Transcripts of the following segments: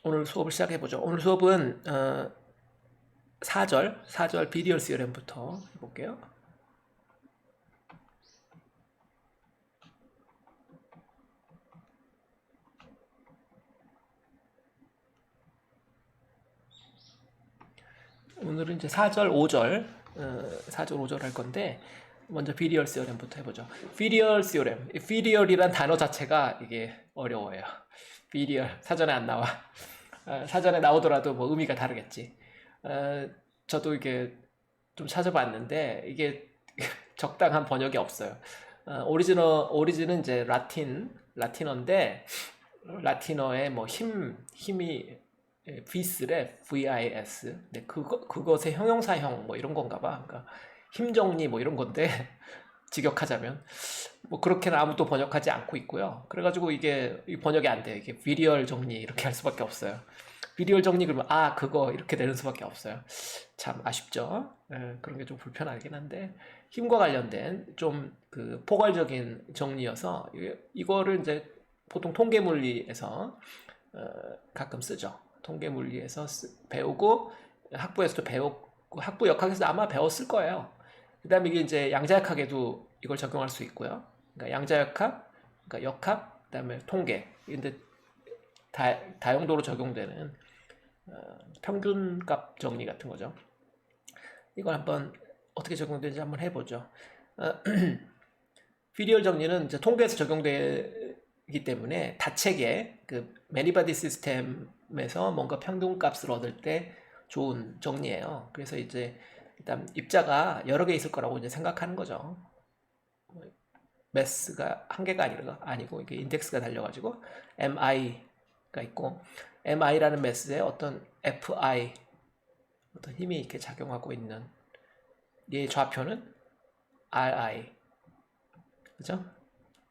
오늘 수업을 시작해보죠. 오늘 수업은 4절 비디오 시어렘부터 해볼게요. 오늘은 이제 4절, 5절, 4절, 5절 할 건데 먼저 비디얼 시어렘부터 해보죠. 비디얼 시어렘, 비디얼이란 단어 자체가 이게 어려워요. 비디얼 사전에 안 나와. 사전에 나오더라도 뭐 의미가 다르겠지. 저도 이게 좀 찾아봤는데 이게 적당한 번역이 없어요. 오리진은 이제 라틴어인데 라틴어의 뭐 힘이 vi스래, vis. 근데 그것의 형용사형 뭐 이런 건가 봐. 그러니까 힘 정리 뭐 이런 건데 직역하자면 뭐 그렇게는 아무도 번역하지 않고 있고요. 그래가지고 이게 번역이 안 돼요. 이게 비리얼 정리 이렇게 할 수밖에 없어요. 비리얼 정리 그러면 그거 이렇게 되는 수밖에 없어요. 참 아쉽죠. 그런 게 좀 불편하긴 한데 힘과 관련된 좀 그 포괄적인 정리여서 이거를 이제 보통 통계 물리에서 가끔 쓰죠. 통계 물리에서 배우고 학부에서도 배우고 학부 역학에서 아마 배웠을 거예요. 그다음에 이게 이제 양자역학에도 이걸 적용할 수 있고요. 그러니까 양자역학, 그러니까 역학, 그다음에 통계. 근데 다용도로 적용되는 평균값 정리 같은 거죠. 이걸 한번 어떻게 적용되는지 한번 해보죠. 피리얼 정리는 이제 통계에서 적용되기 때문에 다책의 그 매니바디 시스템에서 뭔가 평균값을 얻을 때 좋은 정리예요. 그래서 이제 일단 입자가 여러 개 있을 거라고 이제 생각하는 거죠. 매스가 한 개가 아니고 이게 인덱스가 달려가지고 mi가 있고 mi라는 매스에 어떤 fi 어떤 힘이 이렇게 작용하고 있는 얘의 좌표는 ri 그죠?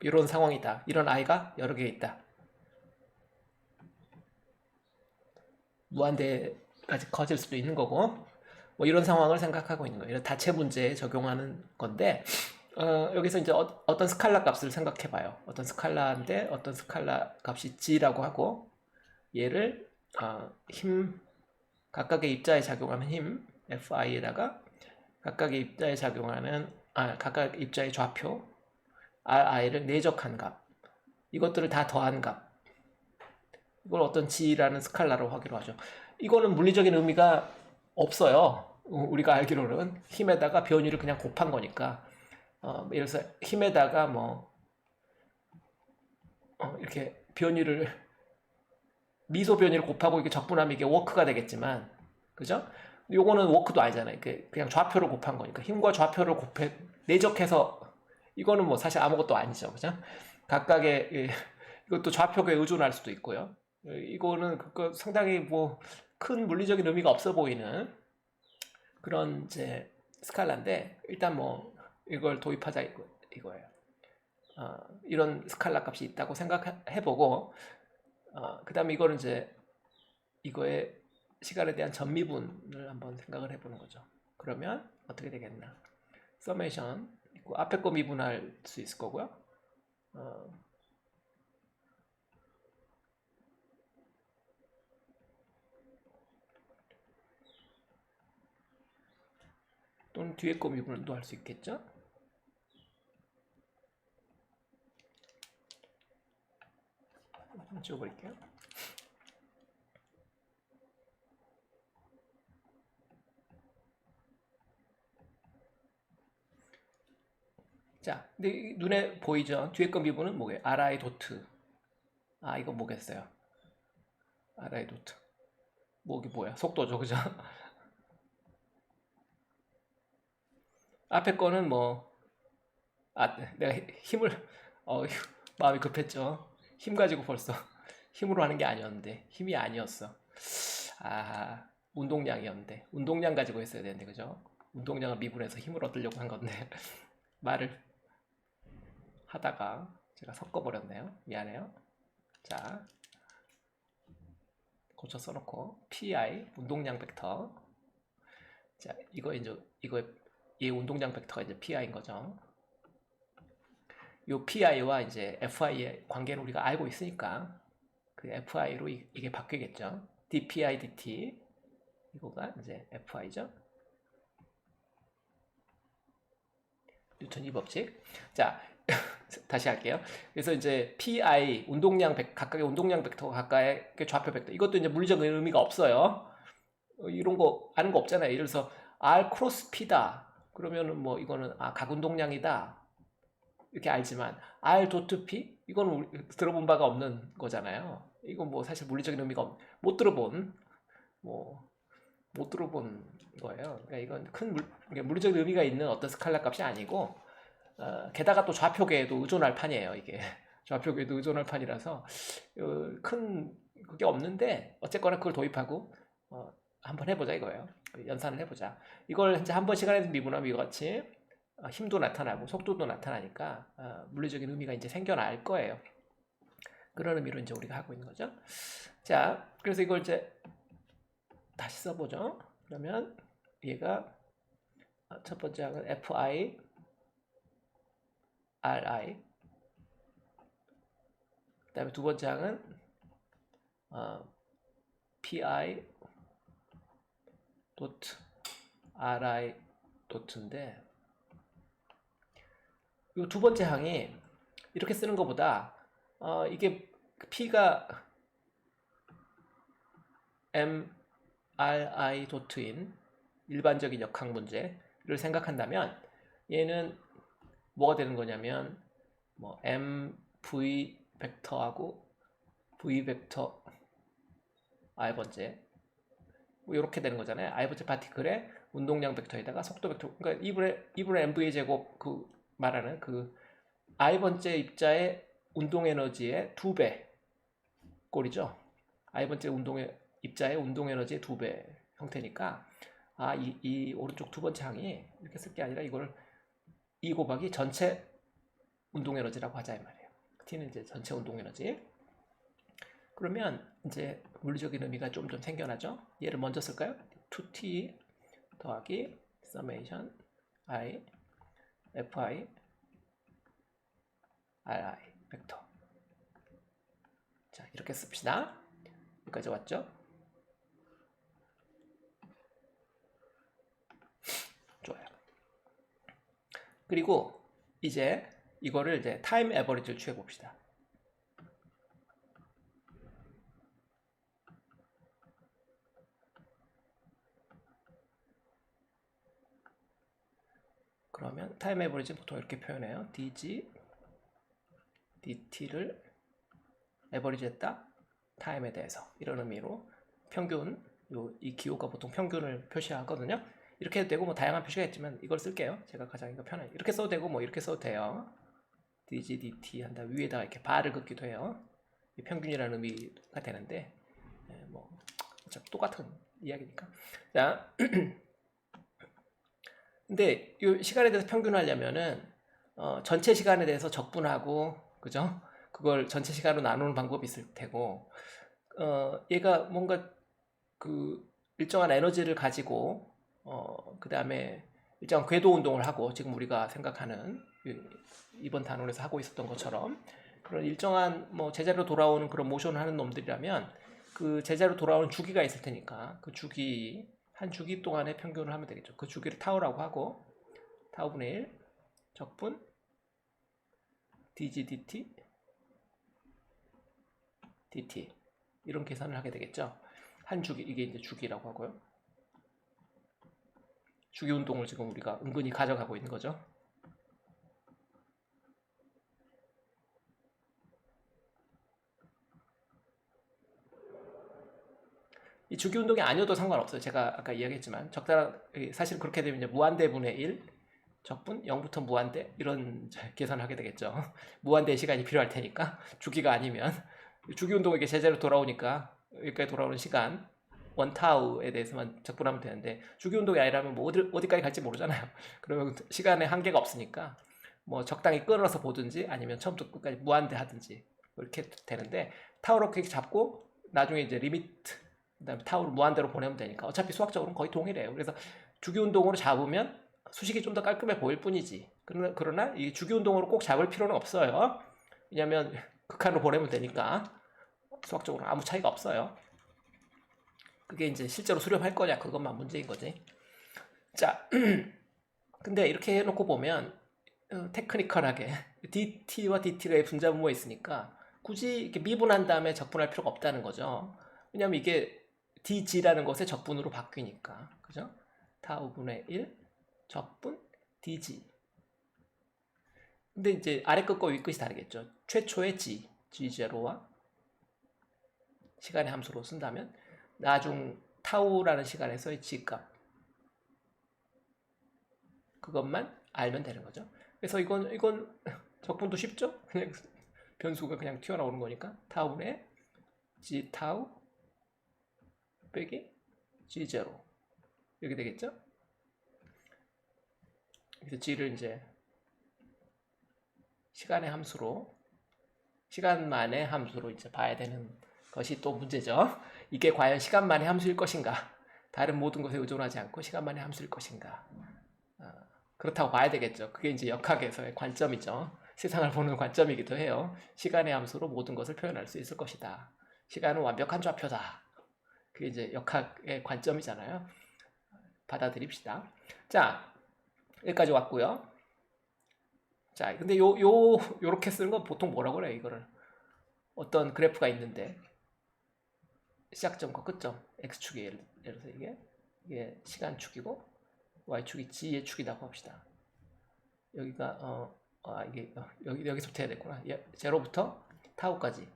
이런 상황이다. 이런 i가 여러 개 있다. 무한대까지 커질 수도 있는 거고 뭐 이런 상황을 생각하고 있는 거예요. 이런 다체 문제에 적용하는 건데 여기서 이제 어떤 스칼라 값을 생각해 봐요. 어떤 스칼라인데 어떤 스칼라 값이 g라고 하고 얘를 힘 각각의 입자에 작용하는 힘 fi에다가 각각의 입자에 작용하는 각각 입자의 좌표 ri를 내적한 값 이것들을 다 더한 값 이걸 어떤 g라는 스칼라로 하기로 하죠. 이거는 물리적인 의미가 없어요. 우리가 알기로는 힘에다가 변위를 그냥 곱한 거니까 예를 들어서 힘에다가 뭐 이렇게 변위를 미소 변위를 곱하고 이게 적분하면 이게 워크가 되겠지만 그죠? 요거는 워크도 아니잖아요. 그냥 좌표를 곱한 거니까 힘과 좌표를 곱해 내적해서 이거는 뭐 사실 아무것도 아니죠. 그죠? 각각의 이것도 좌표에 의존할 수도 있고요. 이거는 상당히 뭐 큰 물리적인 의미가 없어 보이는 그런 이제 스칼라인데 일단 뭐 이걸 도입하자 이거예요. 이런 스칼라 값이 있다고 생각해보고 그 다음에 이거는 이제 이거의 시간에 대한 전미분을 한번 생각을 해보는 거죠. 그러면 어떻게 되겠나? 서메이션 있고 앞에 거 미분할 수 있을 거고요. 또는 뒤에 거 미분도 할 수 있겠죠. 한번 지워버릴게요. 자, 근데 눈에 보이죠? 뒤에 거 미분은 뭐예요? RI 도트. 이거 뭐겠어요? RI 도트. 이게 뭐야? 속도죠, 그죠? 앞에 거는 내가 힘을, 마음이 급했죠. 힘 가지고 벌써 힘으로 하는 게 아니었는데, 힘이 아니었어. 운동량이었는데, 운동량 가지고 했어야 되는데, 그죠? 운동량을 미분해서 힘을 얻으려고 한 건데, 말을 하다가 제가 섞어버렸네요. 미안해요. 자, 고쳐 써놓고, PI, 운동량 벡터. 자, 얘 운동량 벡터가 이제 PI인 거죠. 요 PI와 이제 FI의 관계를 우리가 알고 있으니까 그 FI로 이게 바뀌겠죠. dpi dt 이거가 이제 FI죠. 뉴턴 2법칙. 자, 다시 할게요. 그래서 이제 PI 운동량 각각의 운동량 벡터가 각각의 좌표 벡터. 이것도 이제 물리적인 의미가 없어요. 이런 거 아는 거 없잖아요. 예를 들어서 R 크로스 P다. 그러면은 뭐 이거는 각 운동량이다. 이렇게 알지만 R 도트 P 이거는 들어본 바가 없는 거잖아요. 이건 뭐 사실 물리적인 의미가 못 들어본 거예요. 그러니까 이건 큰 물리적인 의미가 있는 어떤 스칼라 값이 아니고 게다가 또 좌표계에도 의존할 판이에요. 이게 좌표계에도 의존할 판이라서 큰 그게 없는데 어쨌거나 그걸 도입하고 한번 해보자 이거예요. 연산을 해보자. 이걸 이제 한 번 시간에서 미분하면 이와 같이 힘도 나타나고 속도도 나타나니까 물리적인 의미가 이제 생겨날 거예요. 그런 의미로 이제 우리가 하고 있는 거죠. 자, 그래서 이걸 이제 다시 써보죠. 그러면 얘가 첫 번째 항은 FI, RI. 그 다음에 두 번째 항은 PI 도트 RI 도트인데 이 두 번째 항이 이렇게 쓰는 것보다 이게 P가 MRI 도트인 일반적인 역학 문제를 생각한다면 얘는 뭐가 되는 거냐면 뭐 MV 벡터하고 V 벡터 I 번째 뭐 이렇게 되는 거잖아요. I 번째 파티클의 운동량 벡터에다가 속도 벡터, 그러니까 2분의 MV의 제곱 그 말하는 그 I 번째 입자의 운동 에너지의 2배 꼴이죠. I 번째 입자의 운동 에너지의 2배 형태니까 이 오른쪽 두 번째 항이 이렇게 쓸 게 아니라 이걸 E 곱하기 전체 운동 에너지라고 하자 이 말이에요. T는 이제 전체 운동 에너지. 그러면 이제 물리적인 의미가 좀 생겨나죠. 얘를 먼저 쓸까요? 2t 더하기 summation I fi ri 벡터. 자, 이렇게 씁시다. 여기까지 왔죠? 좋아요. 그리고 이제 이거를 이제 타임 에버리지를 취해 봅시다. 그러면 타임 에버리지 보통 이렇게 표현해요. dg dt를 에버리지 했다. 타임에 대해서. 이런 의미로 평균, 이 기호가 보통 평균을 표시하거든요. 이렇게 해도 되고 뭐 다양한 표시가 있지만 이걸 쓸게요. 제가 가장 이거 편해. 이렇게 써도 되고 뭐 이렇게 써도 돼요. dg dt 한다. 위에다가 이렇게 바를 긋기도 해요. 이 평균이라는 의미가 되는데 뭐 어차피 똑같은 이야기니까. 자, 근데 이 시간에 대해서 평균하려면은 전체 시간에 대해서 적분하고 그죠? 그걸 전체 시간으로 나누는 방법이 있을 테고 얘가 뭔가 그 일정한 에너지를 가지고 그 다음에 일정한 궤도 운동을 하고 지금 우리가 생각하는 이번 단원에서 하고 있었던 것처럼 그런 일정한 뭐 제자리로 돌아오는 그런 모션을 하는 놈들이라면 그 제자리로 돌아오는 주기가 있을 테니까 그 주기 한 주기 동안의 평균을 하면 되겠죠. 그 주기를 타우라고 하고 타우분의 1 적분 dg dt 이런 계산을 하게 되겠죠. 한 주기, 이게 이제 주기라고 하고요. 주기 운동을 지금 우리가 은근히 가져가고 있는 거죠. 이 주기 운동이 아니어도 상관없어요. 제가 아까 이야기했지만 적당한 사실 그렇게 되면 이제 무한대분의 1 적분 0부터 무한대 이런 계산을 하게 되겠죠. 무한대의 시간이 필요할 테니까 주기가 아니면 주기 운동에게 제자리로 돌아오니까 여기까지 돌아오는 시간 1타우에 대해서만 적분하면 되는데 주기 운동이 아니라면 뭐 어디까지 갈지 모르잖아요. 그러면 시간에 한계가 없으니까 뭐 적당히 끊어서 보든지 아니면 처음부터 끝까지 무한대 하든지 이렇게 되는데 타우로 이렇게 잡고 나중에 이제 리미트 그다음에 타우를 무한대로 보내면 되니까 어차피 수학적으로는 거의 동일해요. 그래서 주기 운동으로 잡으면 수식이 좀 더 깔끔해 보일 뿐이지. 그러나 이 주기 운동으로 꼭 잡을 필요는 없어요. 왜냐하면 극한으로 보내면 되니까 수학적으로 아무 차이가 없어요. 그게 이제 실제로 수렴할 거냐 그것만 문제인 거지. 자, 근데 이렇게 해놓고 보면 테크니컬하게 dt와 dt가 분자분모에 있으니까 굳이 이렇게 미분한 다음에 적분할 필요가 없다는 거죠. 왜냐면 이게 dg라는 것의 적분으로 바뀌니까. 그죠? 타우분의 1 적분 dg. 근데 이제 아래 끝과 위 끝이 다르겠죠. 최초의 g0와 시간의 함수로 쓴다면 나중 타우라는 시간에서의 g값 그것만 알면 되는 거죠. 그래서 이건 적분도 쉽죠? 그냥 변수가 그냥 튀어나오는 거니까 타우분의 g 타우 빼기 g0 이렇게 되겠죠? 그래서 g를 이제 시간만의 함수로 이제 봐야 되는 것이 또 문제죠. 이게 과연 시간만의 함수일 것인가? 다른 모든 것에 의존하지 않고 시간만의 함수일 것인가? 그렇다고 봐야 되겠죠. 그게 이제 역학에서의 관점이죠. 세상을 보는 관점이기도 해요. 시간의 함수로 모든 것을 표현할 수 있을 것이다. 시간은 완벽한 좌표다. 그게 이제 역학의 관점이잖아요. 받아들입시다. 자, 여기까지 왔고요. 자, 근데 요렇게 쓰는 건 보통 뭐라고 그래요, 이거를. 어떤 그래프가 있는데, 시작점과 끝점, x축이 예를 들어서 이게 시간축이고, y축이 g의 축이라고 합시다. 여기가, 여기서부터 해야 되구나. 제로부터 타우까지.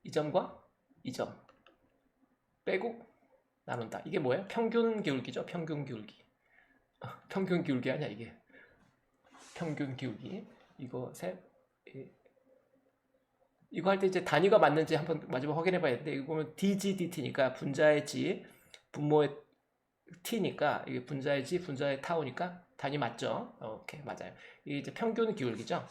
이 점과 이 점. 빼고 나눈다. 이게 뭐예요? 평균 기울기죠, 평균 기울기. 평균 기울기 아니야, 이게. 평균 기울기 이거 할 때 이제 단위가 맞는지 한번 마지막 확인해 봐야 되는데 이거 보면 dg dt니까 분자의 g 분모의 t니까 이게 분자의 g 분자의 타우니까 단위 맞죠? 오케이 맞아요. 이게 이제 평균 기울기죠.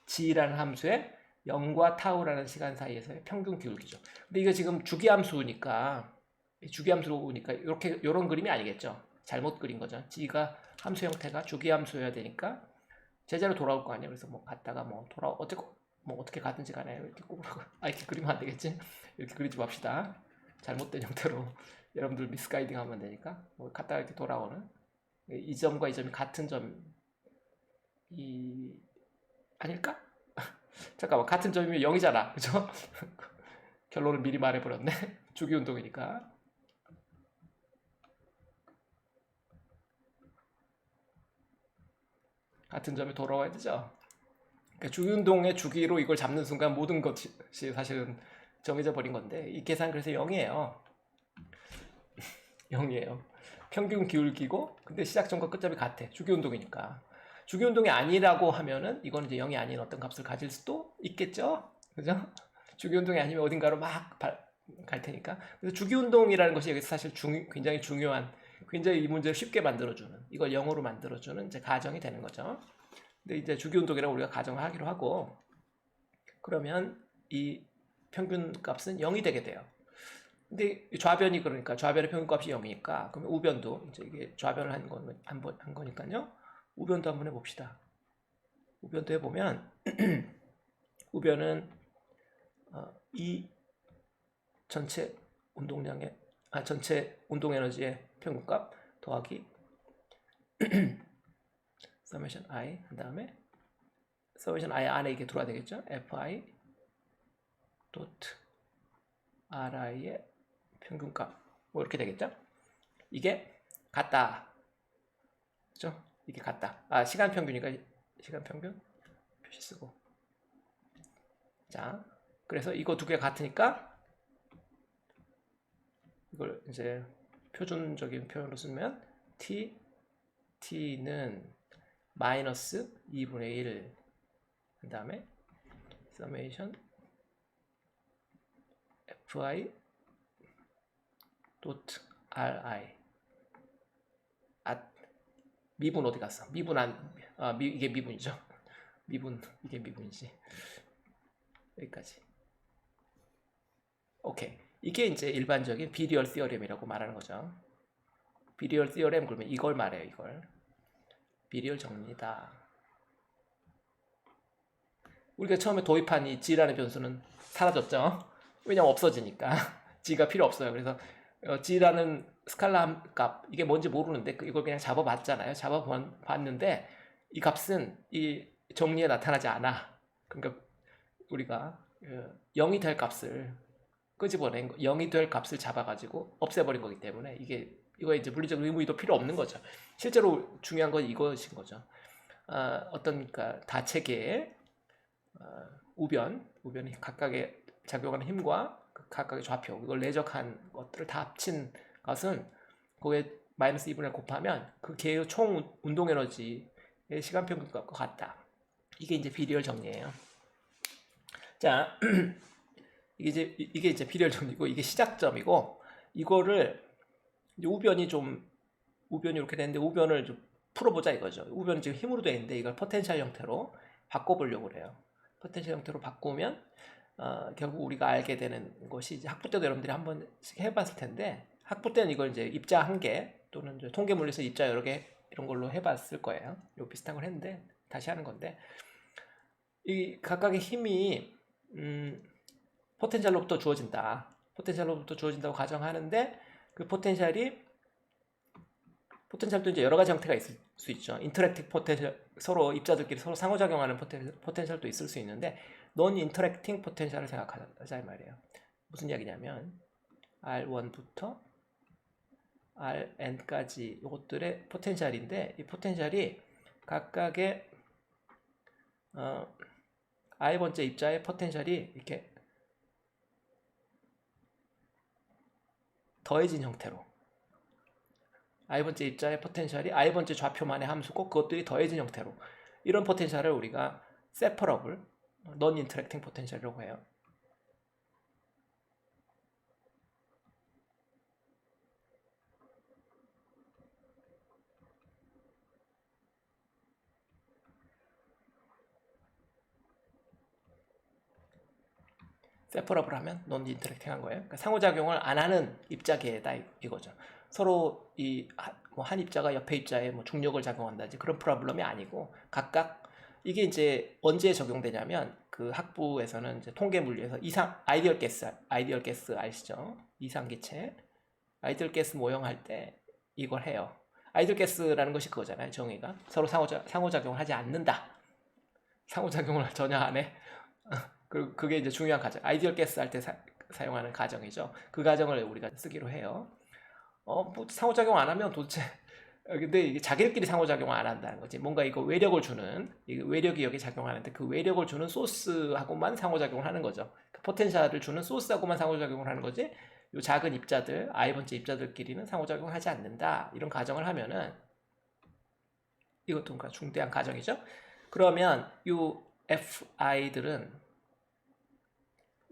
g라는 함수에 0과 타우라는 시간 사이에서의 평균 기울기죠. 근데 이거 지금 주기함수니까 이렇게 요런 그림이 아니겠죠. 잘못 그린 거죠. g가 함수 형태가 주기함수여야 되니까 제자로 돌아올 거 아니에요. 그래서 뭐 갔다가 어떻게 가든지 간에 이렇게 그리면 안 되겠지? 이렇게 그리지 맙시다. 잘못된 형태로 여러분들 미스가이딩 하면 되니까 뭐 갔다가 이렇게 돌아오는 이 점과 이 점이 같은 점이 아닐까? 잠깐만 같은 점이면 0이잖아. 그죠? 결론을 미리 말해버렸네. 주기운동이니까. 같은 점에 돌아와야 되죠. 그러니까 주기운동의 주기로 이걸 잡는 순간 모든 것이 사실은 정해져 버린 건데 이 계산 그래서 0이에요. 0이에요. 평균 기울기고 근데 시작점과 끝점이 같아. 주기운동이니까. 주기운동이 아니라고 하면은 이거는 이제 0이 아닌 어떤 값을 가질 수도 있겠죠. 그죠? 주기운동이 아니면 어딘가로 막 갈 테니까. 그래서 주기운동이라는 것이 여기서 사실 굉장히 중요한 굉장히 이 문제를 쉽게 만들어주는 이걸 0으로 만들어주는 이제 가정이 되는 거죠. 근데 이제 주기운동이라고 우리가 가정을 하기로 하고 그러면 이 평균값은 0이 되게 돼요. 근데 좌변이 그러니까 좌변의 평균값이 0이니까 그러면 우변도 이제 이게 좌변을 한 거니까요. 우변도 한번 해봅시다. 우변도 해보면 우변은 이 전체 운동 에너지의 평균값 더하기 서메이션 i 한 다음에 서메이션 i 안에 이게 들어와야 되겠죠? fi 도트 ri의 평균값 뭐 이렇게 되겠죠? 이게 같다. 그죠? 이게 같다. 시간 평균이니까 시간 평균 표시 쓰고. 자, 그래서 이거 두 개 같으니까 이걸 이제 표준적인 표현으로 쓰면 t는 마이너스 2분의 1 그 다음에 서메이션 fi 도트 ri 미분 어디 갔어? 이게 미분이죠. 이게 미분이지. 여기까지. 오케이. 이게 이제 일반적인 비리얼 시어렘이라고 말하는 거죠. 비리얼 시어렘 그러면 이걸 말해요. 이걸 비리얼 정리다. 우리가 처음에 도입한 이 g라는 변수는 사라졌죠. 왜냐면 없어지니까 G가 필요 없어요. 그래서 G라는 스칼라 값 이게 뭔지 모르는데 이걸 그냥 잡아봤잖아요. 잡아봤는데 이 값은 이 정리에 나타나지 않아. 그러니까 우리가 0이 될 값을 끄집어낸 0이 될 값을 잡아가지고 없애버린 거기 때문에 이거 이제 물리적 의무의도 필요 없는 거죠. 실제로 중요한 건 이것인 거죠. 어떤 그러니까 다체계의 우변이 각각의 작용하는 힘과 각각의 좌표 이걸 내적한 것들을 다 합친 것은 그거에 마이너스 2분의 1 곱하면 그 개의 총 운동 에너지의 시간 평균 값과 같다. 이게 이제 비리얼 정리예요. 자, 이게 이제 비리얼 정리고 이게 시작점이고 이거를 이제 우변이 이렇게 되는데 우변을 좀 풀어보자 이거죠. 우변은 지금 힘으로 되어 있는데 이걸 포텐셜 형태로 바꿔보려고 그래요. 포텐셜 형태로 바꾸면 결국 우리가 알게 되는 것이 이제 학부 때도 여러분들이 한 번씩 해봤을 텐데 학부 때는 이걸 이제 입자 한 개 또는 이제 통계 물리에서 입자 여러 개 이런 걸로 해봤을 거예요. 요 비슷한 걸 했는데 다시 하는 건데 이 각각의 힘이 포텐셜로부터 주어진다. 포텐셜로부터 주어진다고 가정하는데 그 포텐셜도 이제 여러 가지 형태가 있을 수 있죠. 인터랙팅 포텐셜 서로 입자들끼리 서로 상호작용하는 포텐셜도 있을 수 있는데 논 인터랙팅 포텐셜을 생각하자 이 말이에요. 무슨 이야기냐면 R1부터 Rn까지 이것들의 포텐셜인데 이 포텐셜이 각각의 i번째 입자의 포텐셜이 이렇게 더해진 형태로 i번째 입자의 포텐셜이 i번째 좌표만의 함수고 그것들이 더해진 형태로 이런 포텐셜을 우리가 세퍼러블 non interacting 포텐셜이라고 해요. 세퍼러블 하면 non interacting 한 거예요. 그러니까 상호작용을 안 하는 입자계다 이거죠. 서로 한 입자가 옆에 입자에 뭐 중력을 작용한다든지 그런 프로블럼이 아니고 각각 이게 이제 언제 적용되냐면 그 학부에서는 이제 통계 물리에서 아이디얼 가스 아시죠? 이상기체 아이디얼 가스 모형할 때 이걸 해요. 아이디얼 가스라는 것이 그거잖아요. 정의가 서로 상호작용을 하지 않는다. 상호작용을 전혀 안 해. 그게 이제 중요한 가정. 아이디얼 가스 할 때 사용하는 가정이죠. 그 가정을 우리가 쓰기로 해요. 뭐 상호작용 안 하면 도대체 근데 이게 자기들끼리 상호작용을 안 한다는 거지. 뭔가 이거 외력을 주는 외력이 여기 작용하는데 그 외력을 주는 소스하고만 상호작용을 하는 거죠. 그 포텐셜을 주는 소스하고만 상호작용을 하는 거지. 요 작은 입자들, i번째 입자들끼리는 상호작용을 하지 않는다. 이런 가정을 하면은 이것도 중대한 가정이죠. 그러면 요 fi들은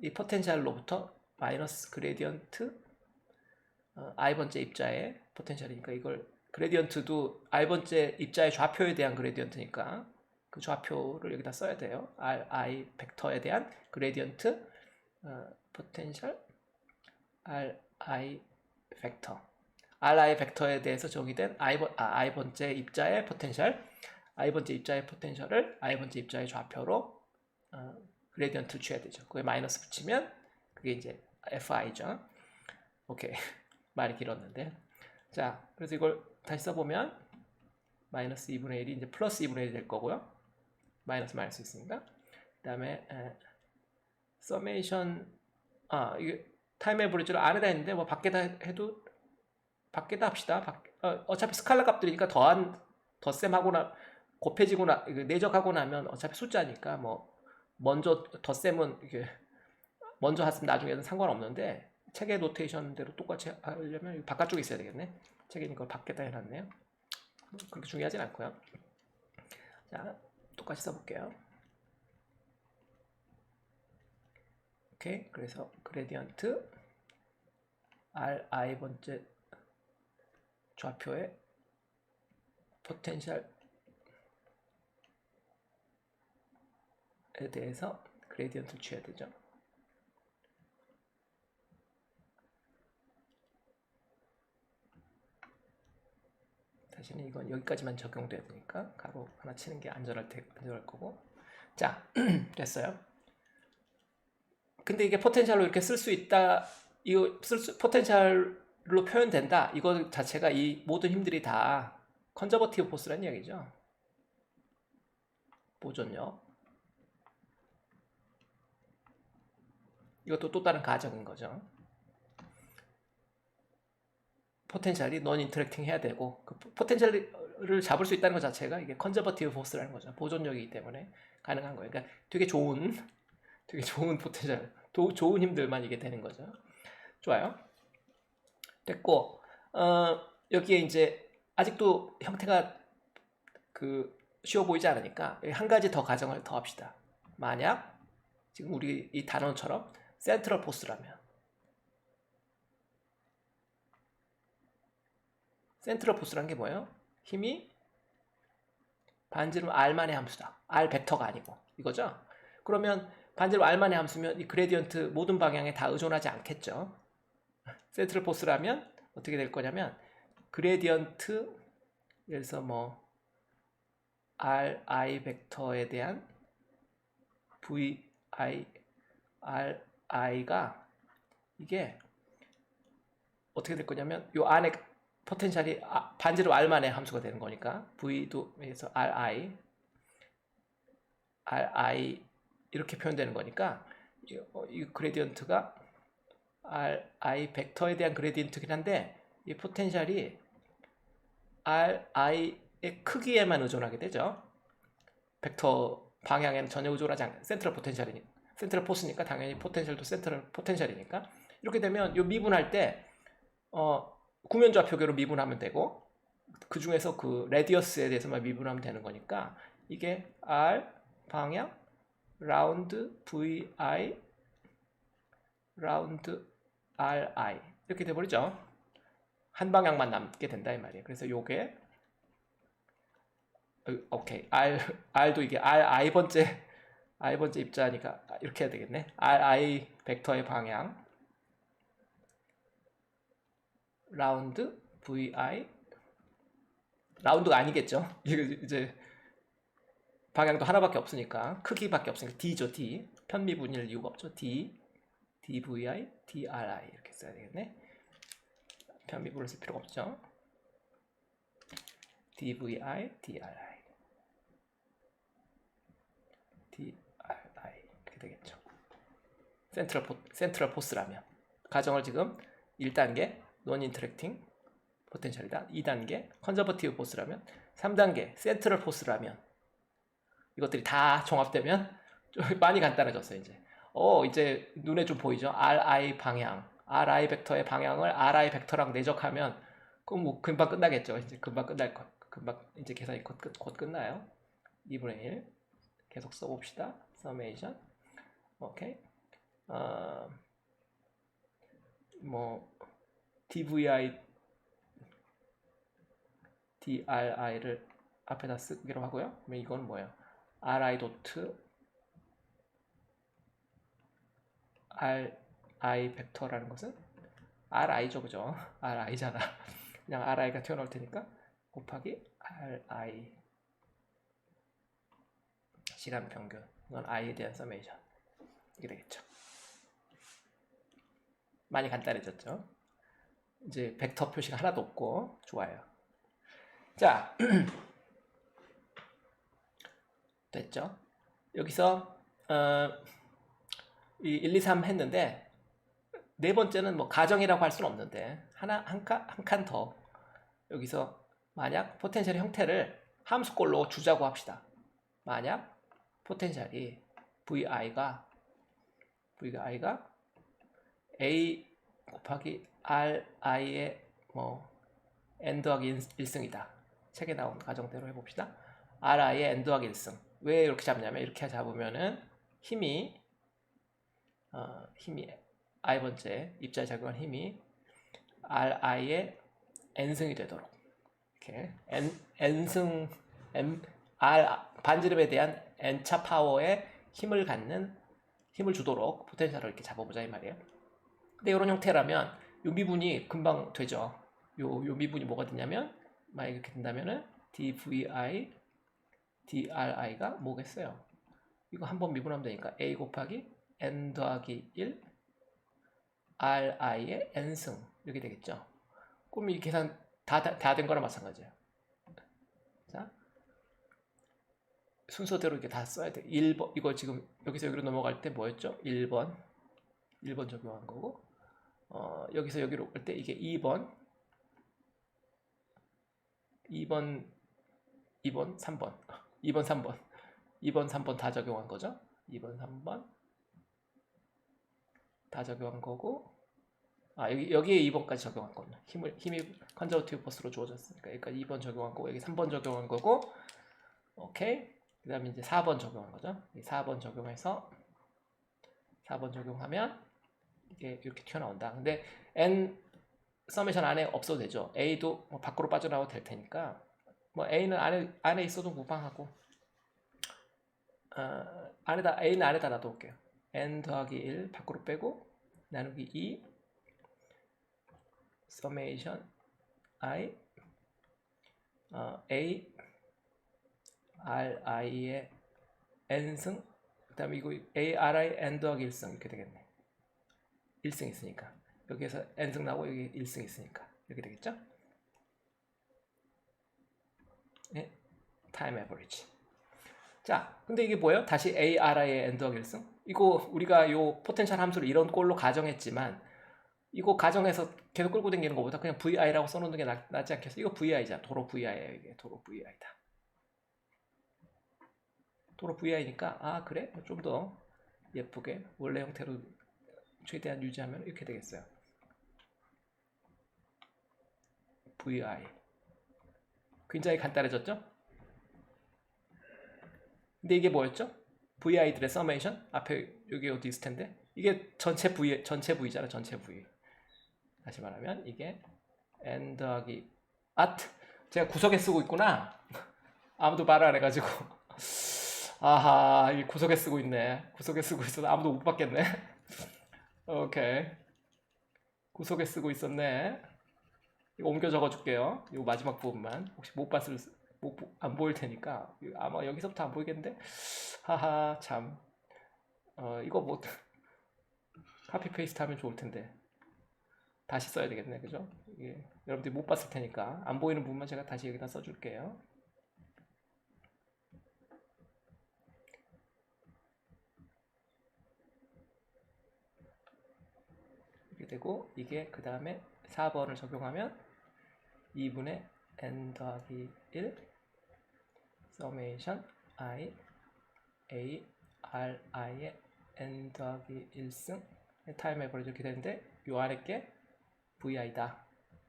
이 포텐셜로부터 마이너스 그레디언트 i번째 입자의 포텐셜이니까 이걸 그레디언트도 i번째 입자의 좌표에 대한 그레디언트니까 그 좌표를 여기다 써야 돼요. ri 벡터에 대한 그레디언트 포텐셜 ri 벡터 ri 벡터에 대해서 정의된 i번째 입자의 포텐셜 i번째 입자의 포텐셜을 i번째 입자의 좌표로 그레디언트를 취해야 되죠. 그게 마이너스 붙이면 그게 이제 fi죠. 오케이. 말이 길었는데 자 그래서 이걸 다시 써보면 마이너스 2분의 1이 이제 플러스 2분의 1이 될 거고요. 마이너스 있으니까 그 다음에 서메이션 이게 타임 에버리지를 안에다 했는데 뭐 밖에다 해도 밖에다 합시다. 어차피 스칼라 값들이니까 덧셈하거나 곱해지거나 내적하고 나면 어차피 숫자니까 뭐 먼저 덧셈은 이게 먼저 했으면 나중에는 상관없는데 책의 노테이션대로 똑같이 하려면 바깥쪽에 있어야 되겠네. 책에 이걸 밖에다 해놨네요. 그렇게 중요하진 않고요. 자, 똑같이 써볼게요. 오케이, 그래서 그레디언트 ri 번째 좌표의 포텐셜에 대해서 그레디언트를 취해야 되죠. 사실은 이건 여기까지만 적용돼야 되니까 가로 하나 치는 게 안전할 거고. 자, 됐어요. 근데 이게 포텐셜로 이렇게 쓸 수 있다, 이거 포텐셜로 표현된다, 이거 자체가 이 모든 힘들이 다 컨저버티브 포스라는 이야기죠. 보존력. 이것도 또 다른 가정인 거죠. 포텐셜이 non 인터랙팅 해야 되고, 그 포텐셜을 잡을 수 있다는 것 자체가 이게 컨저버티브 포스라는 거죠. 보존력이기 때문에 가능한 거예요. 그러니까 되게 좋은 포텐셜, 좋은 힘들만 이게 되는 거죠. 좋아요. 됐고, 여기에 이제 아직도 형태가 쉬워 보이지 않으니까 한 가지 더 가정을 더 합시다. 만약 지금 우리 이 단원처럼 센트럴 포스라면, 센트럴 포스란 게 뭐예요? 힘이 반지름 R만의 함수다. R 벡터가 아니고 이거죠. 그러면 반지름 R만의 함수면 이 그레디언트 모든 방향에 다 의존하지 않겠죠. 센트럴 포스라면 어떻게 될 거냐면 그레디언트, 예를 들어서 뭐 Ri 벡터에 대한 Vi Ri가 이게 어떻게 될 거냐면 요 안에 포텐셜이 반지름 R만의 함수가 되는 거니까 V도 해서 Ri 이렇게 표현되는 거니까 이 그레디언트가 Ri 벡터에 대한 그레디언트긴 한데 이 포텐셜이 Ri의 크기에만 의존하게 되죠. 벡터 방향에는 전혀 의존하지 않게, 센트럴 포스니까 당연히 포텐셜도 센트럴 포텐셜이니까. 이렇게 되면 이 미분할 때 구면좌표계로 미분하면 되고, 그 중에서 그 레디어스에 대해서만 미분하면 되는 거니까 이게 R 방향 라운드 VI 라운드 RI 이렇게 돼버리죠. 한 방향만 남게 된다 이 말이에요. 그래서 요게 오케이, R도 이게 Ri번째 입자니까 이렇게 해야 되겠네. Ri 벡터의 방향 라운드 vi, 라운드가 아니겠죠. 이제 방향도 하나밖에 없으니까, 크기밖에 없으니까 d죠. d 편미분일 이유가 없죠. dvi dri 이렇게 써야 되겠네. 편미분을 쓸 필요가 없죠. dvi dri 이렇게 되겠죠. 센트럴 포스라면, 가정을 지금 1단계 non interacting 포텐셜이다, 2단계 컨저버티브 포스라면, 3단계 센트럴 포스라면, 이것들이 다 종합되면 좀 많이 간단해졌어요. 이제 눈에 좀 보이죠. Ri 방향, Ri 벡터의 방향을 Ri 벡터랑 내적하면 그럼 뭐 금방 끝나겠죠. 이제 금방 이제 계산이 곧 끝나요. 2분의 1 계속 써봅시다. 서메이션. 오케이. 뭐 dvi dri를 앞에다 쓰기로 하고요. 그러면 이건 뭐예요? ri 도트 ri 벡터라는 것은 ri죠, 그죠? ri잖아. 그냥 ri가 튀어나올 테니까 곱하기 ri 시간 평균, 이건 i에 대한 서메이션, 이게 되겠죠. 많이 간단해졌죠. 이제 벡터 표시가 하나도 없고 좋아요. 자, 됐죠. 여기서 이 1, 2, 3 했는데 네 번째는 뭐 가정이라고 할 수는 없는데 한 칸 더, 여기서 만약 포텐셜의 형태를 함수꼴로 주자고 합시다. 만약 포텐셜이 vi가 a 곱하기 ri의 뭐 n 더하기 1승이다. 책에 나온 가정대로 해봅시다. ri의 n 더하기 1승. 왜 이렇게 잡냐면, 이렇게 잡으면은 힘이 i번째 입자에 작용한 힘이 ri의 n승이 되도록, 이렇게 n승 반지름에 대한 n차 파워의 힘을 주도록 포텐셜을 이렇게 잡아보자 이 말이에요. 근데 이런 형태라면 요 미분이 금방 되죠. 요 미분이 뭐가 되냐면, 만약 이렇게 된다면은 dvi dri가 뭐겠어요? 이거 한번 미분하면 되니까 a 곱하기 n 더하기 1 ri의 n승 이렇게 되겠죠. 그럼 이 계산 다 된 거랑 마찬가지예요. 자, 순서대로 이렇게 다 써야 돼. 1번 이거 지금 여기서 여기로 넘어갈 때 뭐였죠? 1번 적용한 거고 여기서 여기로 올 때 이게 2번 3번 2번 3번 다 적용한 거죠. 2번 3번 다 적용한 거고 여기에 2번까지 적용한 거는 힘이 컨저버티브 포스로 주어졌으니까 그러니까 2번 적용한 거고 여기 3번 적용한 거고 오케이. 그 다음에 이제 4번 적용한 거죠. 4번 적용해서 4번 적용하면 이게 이렇게 튀어나온다. 근데 n 서메이션 안에 없어도 되죠. a도 뭐 밖으로 빠져나와도 될 테니까 뭐 a는 안에 있어도 무방하고 a는 안에다 놔둘게요. n 더하기 1 밖으로 빼고 나누기 2 서메이션 i a ri의 n승 그 다음에 이거 a ri n 더하기 1승 이렇게 되겠네. 1승 있으니까 여기에서 n승 나오고 여기 1승 있으니까 이렇게 되겠죠. 네, 타임 에버리지. 자, 근데 이게 뭐예요? 다시 a ri의 n 더하기 1승 이거 우리가 요 포텐셜 함수를 이런 꼴로 가정했지만 이거 가정해서 계속 끌고 다니는 것보다 그냥 vi라고 써놓는 게 낫지 않겠어요? 이거 vi잖아. 도로 vi예요. 이게 도로 vi다. 도로 vi니까 그래? 좀 더 예쁘게 원래 형태로 최대한 유지하면 이렇게 되겠어요. vi 굉장히 간단해졌죠? 근데 이게 뭐였죠? vi들의 서메이션 앞에 여기 어디 있을 텐데 이게 전체 v잖아. 전체 v. 다시 말하면 이게 n 더하기 제가 구석에 쓰고 있구나. 아무도 말을 안 해가지고 아하 이 구석에 쓰고 있네. 구석에 쓰고 있어서 아무도 못 받겠네. 오케이 구석에 쓰고 있었네. 이거 옮겨 적어줄게요. 이 마지막 부분만 혹시 안 보일 테니까 아마 여기서부터 안 보이겠는데 하하 참 이거 뭐 카피 페이스트 하면 좋을 텐데 다시 써야 되겠네. 그죠? 이게 여러분들이 못 봤을 테니까 안 보이는 부분만 제가 다시 여기다 써줄게요. 이렇게 되고 이게 그 다음에 4번을 적용하면 2분의 n 더하기 1 서메이션 i a r i의 n 더하기 1승 타임 에버리지 이렇게 되는데 요 아래 게 vi다.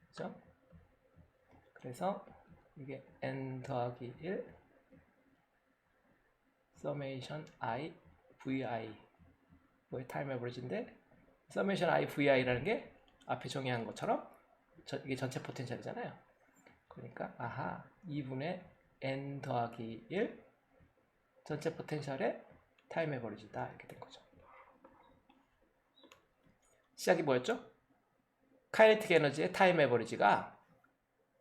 그죠? 그래서 이게 n 더하기 1 서메이션 i vi 뭐의 타임 에버리지인데 서메이션 i vi라는 게 앞에 정의한 것처럼 이게 전체 포텐셜이잖아요. 그러니까 2분의 n 더하기 1 전체 포텐셜의 타임 에버리지다 이렇게 된 거죠. 시작이 뭐였죠? 카이네틱 에너지의 타임 에버리지가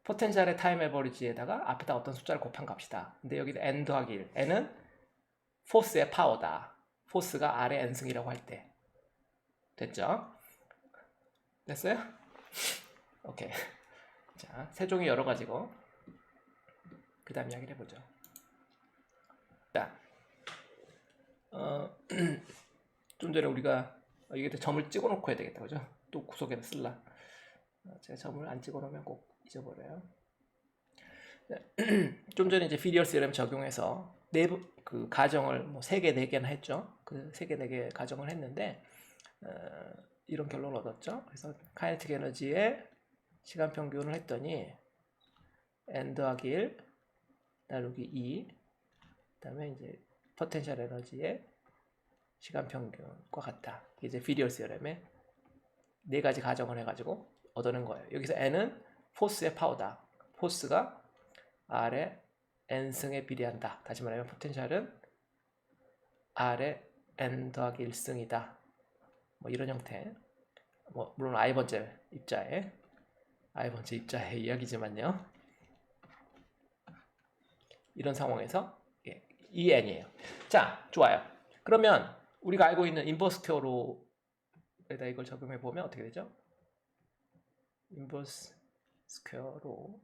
포텐셜의 타임 에버리지에다가 앞에다 어떤 숫자를 곱한 값이다. 근데 여기서 n 더하기 1 n은 포스의 파워다. 포스가 R의 n승이라고 할 때 됐죠? 됐어요? 오케이. 자, 세종이 여러 가지고 그 다음 이야기를 해보죠. 자, 좀 전에 우리가 이게 점을 찍어놓고 해야 되겠다, 그죠? 또 구석에다 쓸라. 제가 점을 안 찍어놓으면 꼭 잊어버려요. 좀 전에 이제 피디얼 시스템 적용해서 그 가정을 뭐 3개, 4개나 했죠. 그 3개, 4개 가정을 했는데 이런 결론을 얻었죠. 그래서 카이네틱 에너지의 시간 평균을 했더니 n 더하기 1 나누기 2 그다음에 이제 포텐셜 에너지의 시간 평균과 같다. 이제 피디얼 시스템의 4가지 가정을 해가지고 얻어낸 거예요. 여기서 n은 포스의 파워다. 포스가 R의 n승에 비례한다. 다시 말하면 포텐셜은 R의 n 더하기 1승이다. 뭐 이런 형태. 뭐 물론 i번째 입자의 이야기지만요. 이런 상황에서 이 n이에요. 자, 좋아요. 그러면 우리가 알고 있는 인버스 스퀘어로에다 이걸 적용해 보면 어떻게 되죠? 인버스 스퀘어로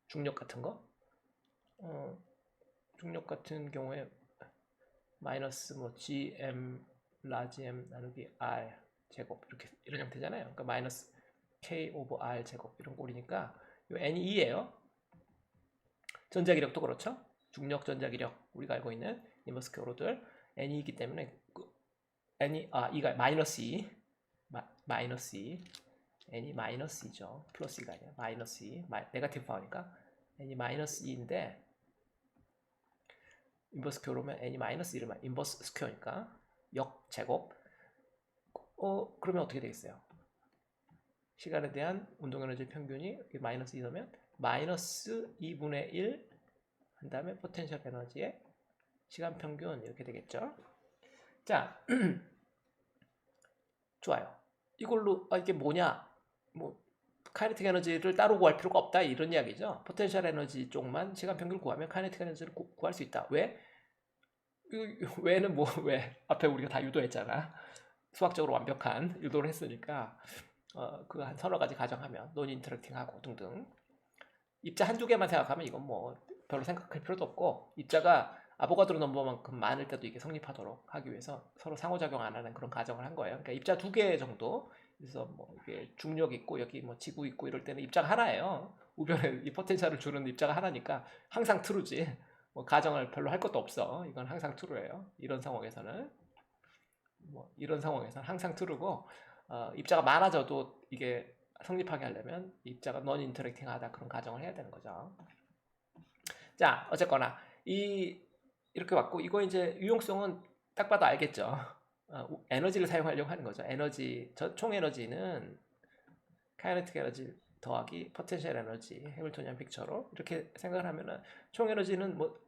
중력 같은 거, 중력 같은 경우에 마이너스 뭐 gm 라지 m 나누기 r 제곱 이렇게 이런 형태잖아요. 그러니까 마이너스 k 오버 r 제곱 이런 꼴이니까 요 n이 2예요. 전자기력도 그렇죠. 중력 전자기력 우리가 알고 있는 인버스 스퀘어로들 n이 있기 때문에 n이 이가 마이너스 2 마이너스 2 n이 마이너스 2죠. 플러스 2가 아니라 마이너스 2 네거티브 파워니까 n이 마이너스 2인데 인버스 스퀘어로면 n이 마이너스 1을 인버스 스퀘어니까 역 제곱 그러면 어떻게 되겠어요? 시간에 대한 운동 에너지 평균이 마이너스 2 넣으면 마이너스 2분의 1 한 다음에 포텐셜 에너지의 시간 평균 이렇게 되겠죠. 자, 좋아요. 이걸로 이게 뭐냐? 뭐 카이네틱 에너지를 따로 구할 필요가 없다 이런 이야기죠. 포텐셜 에너지 쪽만 시간 평균 구하면 카이네틱 에너지를 구할 수 있다. 왜? 왜는 뭐 왜? 앞에 우리가 다 유도했잖아. 수학적으로 완벽한 유도를 했으니까 그 한 서너 가지 가정하면 논 인터랙팅하고 등등. 입자 한두 개만 생각하면 이건 뭐 별로 생각할 필요도 없고 입자가 아보가드로 넘버만큼 많을 때도 이게 성립하도록 하기 위해서 서로 상호작용 안 하는 그런 가정을 한 거예요. 그러니까 입자 2개 정도 그래서 뭐 이게 중력 있고 여기 뭐 지구 있고 이럴 때는 입자가 하나예요. 우변에 이 포텐셜을 주는 입자가 하나니까 항상 트루지. 뭐 가정을 별로 할 것도 없어. 이건 항상 트루예요. 이런 상황에서는 항상 트루고 입자가 많아져도 이게 성립하게 하려면 입자가 non interacting 하다 그런 가정을 해야 되는 거죠. 자, 어쨌거나 이렇게 왔고 이거 이제 유용성은 딱 봐도 알겠죠. 에너지를 사용하려고 하는 거죠. 총 에너지는 카이네틱 에너지 더하기 포텐셜 에너지 해밀토니안 픽처로 이렇게 생각을 하면은 총 에너지는 뭐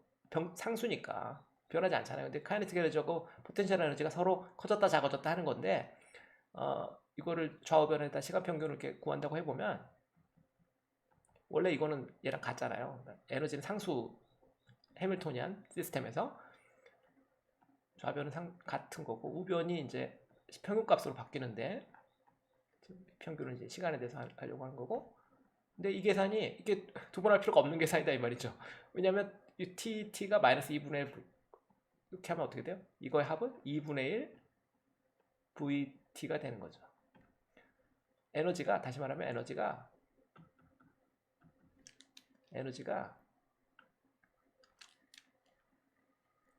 상수니까 변하지 않잖아요. 근데 카이네틱 에너지하고 포텐셜 에너지가 서로 커졌다 작아졌다 하는 건데 이거를 좌우변에다 시간 평균을 이렇게 구한다고 해보면 원래 이거는 얘랑 같잖아요. 에너지는 상수 해밀토니안 시스템에서 좌변은 같은 거고 우변이 이제 평균값으로 바뀌는데 평균은 이제 시간에 대해서 하려고 하는 거고 근데 이 계산이 이게 두 번 할 필요가 없는 계산이다 이 말이죠. 왜냐하면 이 t가 마이너스 2분의 1 이렇게 하면 어떻게 돼요? 이거의 합은 2분의 1 vt가 되는 거죠. 에너지가 다시 말하면 에너지가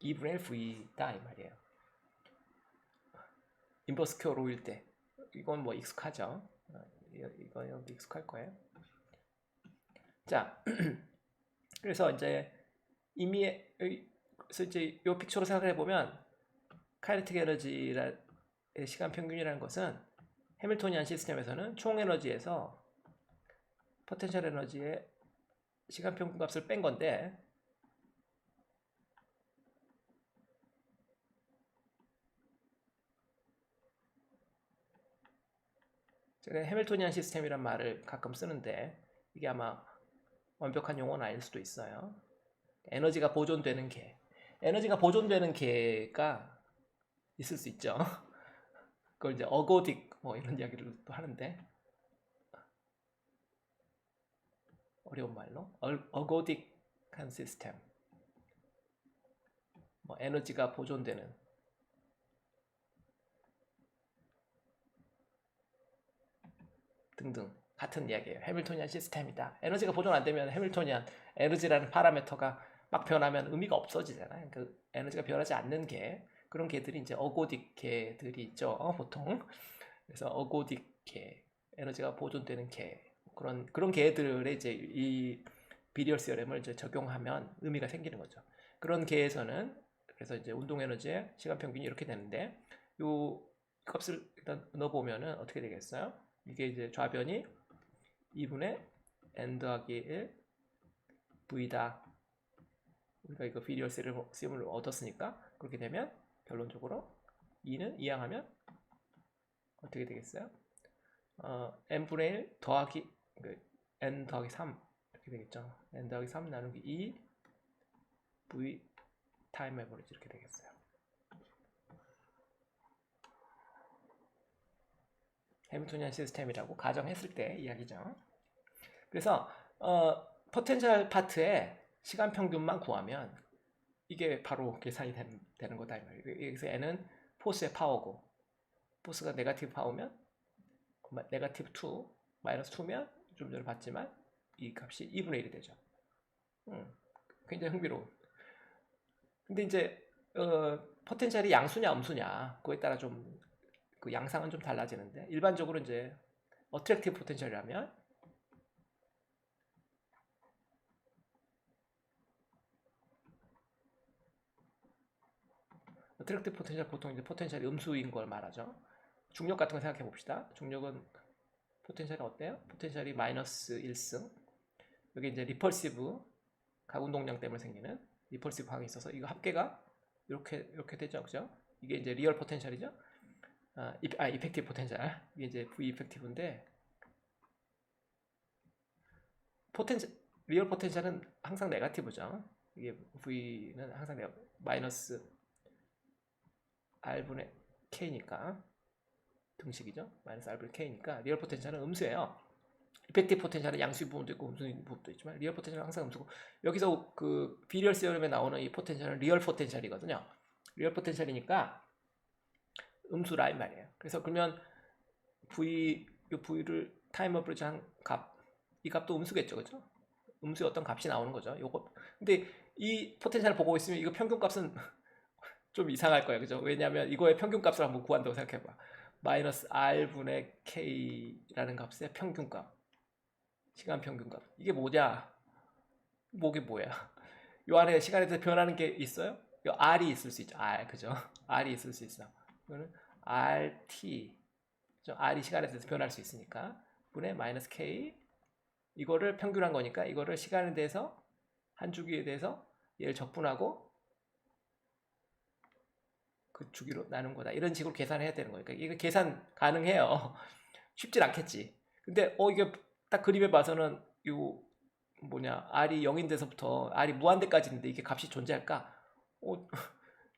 2분의 1 v다 이 말이에요. 인버스 스퀘어 로일 때 이건 뭐 익숙하죠. 이건 익숙할 거예요. 자, 그래서 이제 그래서 이제 이 픽처로 생각해 보면 카이네틱 에너지의 시간 평균이라는 것은 해밀토니안 시스템에서는 총 에너지에서 포텐셜 에너지의 시간 평균 값을 뺀 건데 제가 해밀토니안 시스템이란 말을 가끔 쓰는데 이게 아마 완벽한 용어는 아닐 수도 있어요. 에너지가 보존되는 개가 있을 수 있죠. 그걸 이제 어고딕 뭐 이런 이야기를 또 하는데 어려운 말로 어고딕한 시스템 뭐 에너지가 보존되는 등등 같은 이야기예요. 해밀토니안 시스템이다. 에너지가 보존 안 되면 해밀토니안 에너지라는 파라미터가 막 변하면 의미가 없어지잖아요. 그 에너지가 변하지 않는 그런 개들이 이제 어고딕 개들이 있죠. 보통 그래서 어고딕 개 에너지가 보존되는 그런 개들의 이제 이 비리얼 시어렘을 이제 적용하면 의미가 생기는 거죠. 그런 개에서는 그래서 이제 운동 에너지의 시간 평균이 이렇게 되는데 요 값을 일단 넣어보면은 어떻게 되겠어요? 이게 이제 좌변이 2분의 n 더하기 1 v다. 우리가 이거 비리얼 시어렘을 얻었으니까 그렇게 되면 결론적으로 2는 이항하면 어떻게 되겠어요? n분의 1 더하기 n 더하기 3 이렇게 되겠죠. n 더하기 3 나누기 2 v 타임 에버리지 이렇게 되겠어요. 해밀토니안 시스템이라고 가정했을 때 이야기죠. 그래서 포텐셜 파트에 시간 평균만 구하면 이게 바로 계산이 되는 거다 이 말이에요. 여기서 n은 포스의 파워고, 포스가 네거티브 파워면 네거티브 2 마이너스 2면 좀 전에 봤지만 이 값이 2분의 1이 되죠. 굉장히 흥미로운. 근데 이제 포텐셜이 양수냐 음수냐 그거에 따라 좀 그 양상은 좀 달라지는데, 일반적으로 이제 어트랙티브 포텐셜이라면 어트랙티브 포텐셜 보통 이제 포텐셜이 음수인 걸 말하죠. 중력 같은 거 생각해 봅시다. 중력은 포텐셜이 어때요? 포텐셜이 마이너스 1승. 여기 이제 리펄시브 가운동량 때문에 생기는 리펄시브 방이 있어서 이거 합계가 이렇게 되죠, 그죠? 이게 이제 리얼 포텐셜이죠. 이펙티브 포텐셜. 이게 이제 V 이펙티브인데, 리얼 포텐셜은 항상 네거티브죠. 이게 V는 항상 마이너스 R분의 K니까 등식이죠. 마이너스 R분의 K니까 리얼 포텐셜은 음수예요. 이펙티브 포텐셜은 양수인 부분도 있고 음수인 부분도 있지만 리얼 포텐셜은 항상 음수고, 여기서 그 비리얼 시어럼에 나오는 이 포텐셜은 리얼 포텐셜이거든요. 리얼 포텐셜이니까 음수라 이 말이에요. 그래서 그러면 V를 타임 어브리지 한 값, 이 값도 음수겠죠, 그죠? 음수의 어떤 값이 나오는 거죠. 요거. 근데 이 포텐셜을 보고 있으면 이거 평균값은 좀 이상할 거예요, 그죠? 왜냐하면 이거의 평균값을 한번 구한다고 생각해봐. 마이너스 R분의 K라는 값의 평균값, 시간 평균값. 이게 뭐냐? 뭐게 뭐야? 요 안에 시간에 대해서 변하는 게 있어요? 요 R이 있을 수 있죠. R, 그죠? R이 있을 수 있어. 이거는 RT, R이 시간에 대해서 변할 수 있으니까 분의 마이너스 K, 이거를 평균한 거니까 이거를 시간에 대해서 한 주기에 대해서 얘를 적분하고 그 주기로 나눈 거다. 이런 식으로 계산해야 되는 거니까 이거 계산 가능해요. 쉽진 않겠지. 근데 이게 딱 그림에 봐서는 요 뭐냐, R이 0인데서부터 R이 무한대까지 있는데 이게 값이 존재할까?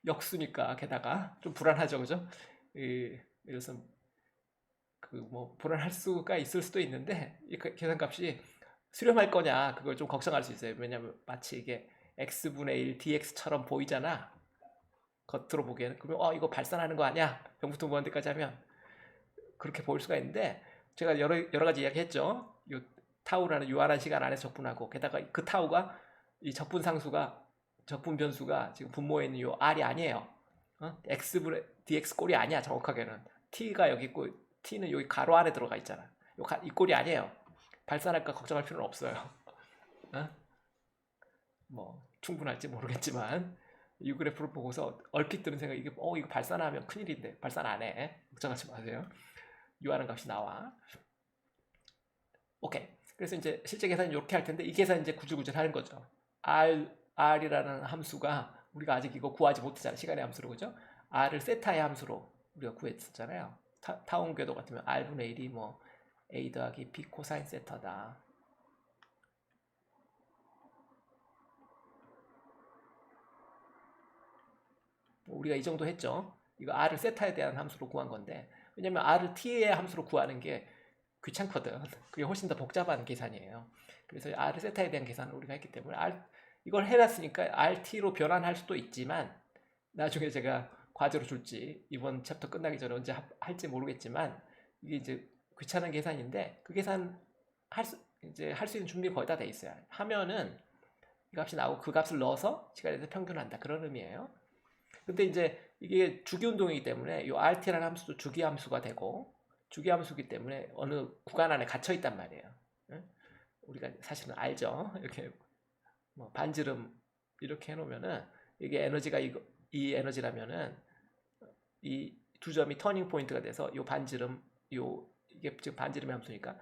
역수니까 게다가 좀 불안하죠, 그죠? 이래서 그 뭐 불안할 수가 있을 수도 있는데 이 계산값이 수렴할 거냐 그걸 좀 걱정할 수 있어요. 왜냐면 마치 이게 x분의 1 dx처럼 보이잖아, 겉으로 보기에는. 그러면 이거 발산하는 거 아니야? 0부터 무한대까지 하면 그렇게 보일 수가 있는데, 제가 여러 가지 이야기했죠. 요 타우라는 유한한 시간 안에 적분하고, 게다가 그 타우가 이 적분 상수가, 적분 변수가 지금 분모에 있는 요 r이 아니에요. x분의 dx 꼴이 아니야. 정확하게는 t가 여기 있고 t는 여기 가로 안에 들어가 있잖아. 이 꼴이 아니에요. 발산할까 걱정할 필요는 없어요. 뭐 충분할지 모르겠지만 이 그래프를 보고서 얼핏 드는 생각이, 이거 발산하면 큰일인데 발산 안 해. 걱정하지 마세요. 유하는 값이 나와. 오케이. 그래서 이제 실제 계산은 이렇게 할 텐데, 이 계산 이제 구질구질 하는 거죠. R이라는 함수가 우리가 아직 이거 구하지 못했잖아요. 시간의 함수로, 그죠? R을 세타의 함수로 우리가 구했었잖아요. 타운 궤도 같으면 R분의 1이 뭐 A 더하기 B 코사인 세타다. 우리가 이 정도 했죠. 이거 R을 세타에 대한 함수로 구한 건데, 왜냐면 R을 T의 함수로 구하는 게 귀찮거든. 그게 훨씬 더 복잡한 계산이에요. 그래서 R을 세타에 대한 계산을 우리가 했기 때문에 이걸 해놨으니까 RT로 변환할 수도 있지만, 나중에 제가 과제로 줄지 이번 챕터 끝나기 전에 언제 할지 모르겠지만, 이게 이제 귀찮은 계산인데 그 계산 할 수 있는 준비 거의 다 돼 있어요. 하면은 이 값이 나오고 그 값을 넣어서 시간에 대해서 평균한다, 그런 의미예요. 근데 이제 이게 주기운동이기 때문에 이 RT라는 함수도 주기함수가 되고, 주기함수기 때문에 어느 구간 안에 갇혀 있단 말이에요. 우리가 사실은 알죠. 이렇게 뭐 반지름 이렇게 해놓으면은 이게 에너지가 이 에너지라면은 이 두 점이 터닝 포인트가 돼서 요 반지름, 이게 지금 반지름의 함수니까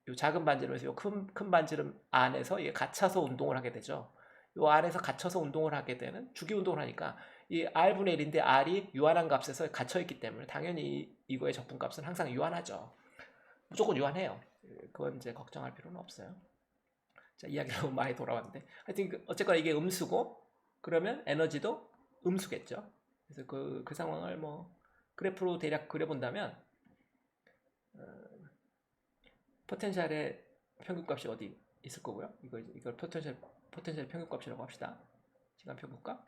요 작은 반지름에서 요 큰 반지름 안에서 이게 갇혀서 운동을 하게 되죠. 요 안에서 갇혀서 운동을 하게 되는 주기 운동을 하니까, 이 R분의 1인데 R이 유한한 값에서 갇혀있기 때문에 당연히 이거의 적분값은 항상 유한하죠. 무조건 유한해요. 그건 이제 걱정할 필요는 없어요. 자, 이야기가 너무 많이 돌아왔는데, 하여튼 어쨌거나 이게 음수고, 그러면 에너지도 음수겠죠. 그래서 그 상황을 뭐 그래프로 대략 그려본다면 포텐셜의 평균값이 어디 있을 거고요. 이걸 포텐셜 평균값이라고 합시다. 시간 평균값.